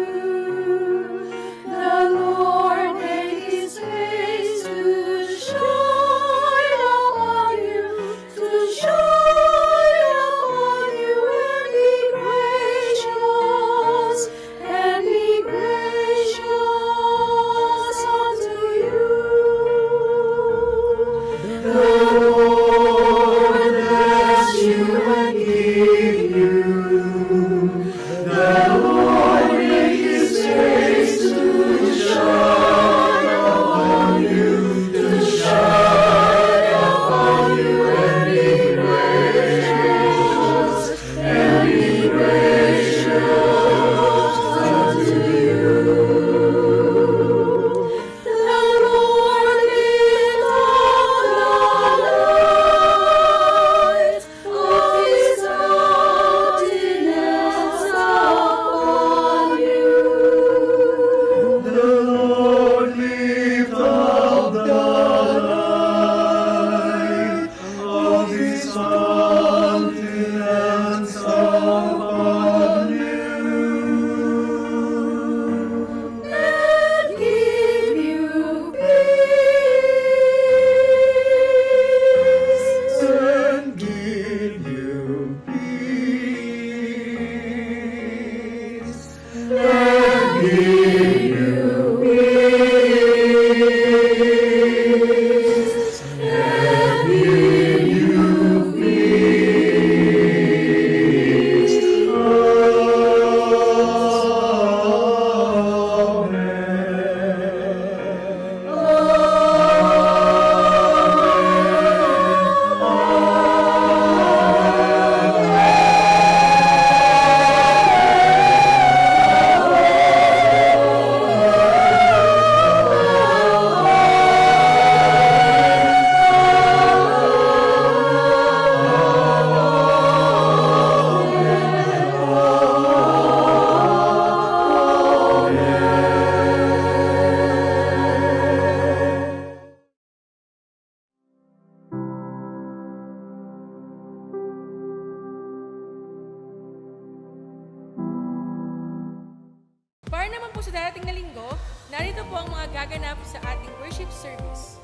sa darating na linggo, narito po ang mga gaganap sa ating worship service.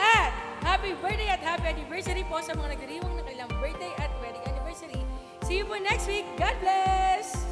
At happy birthday at happy anniversary po sa mga nagdiriwang ng kailang birthday at wedding anniversary. See you po next week. God bless!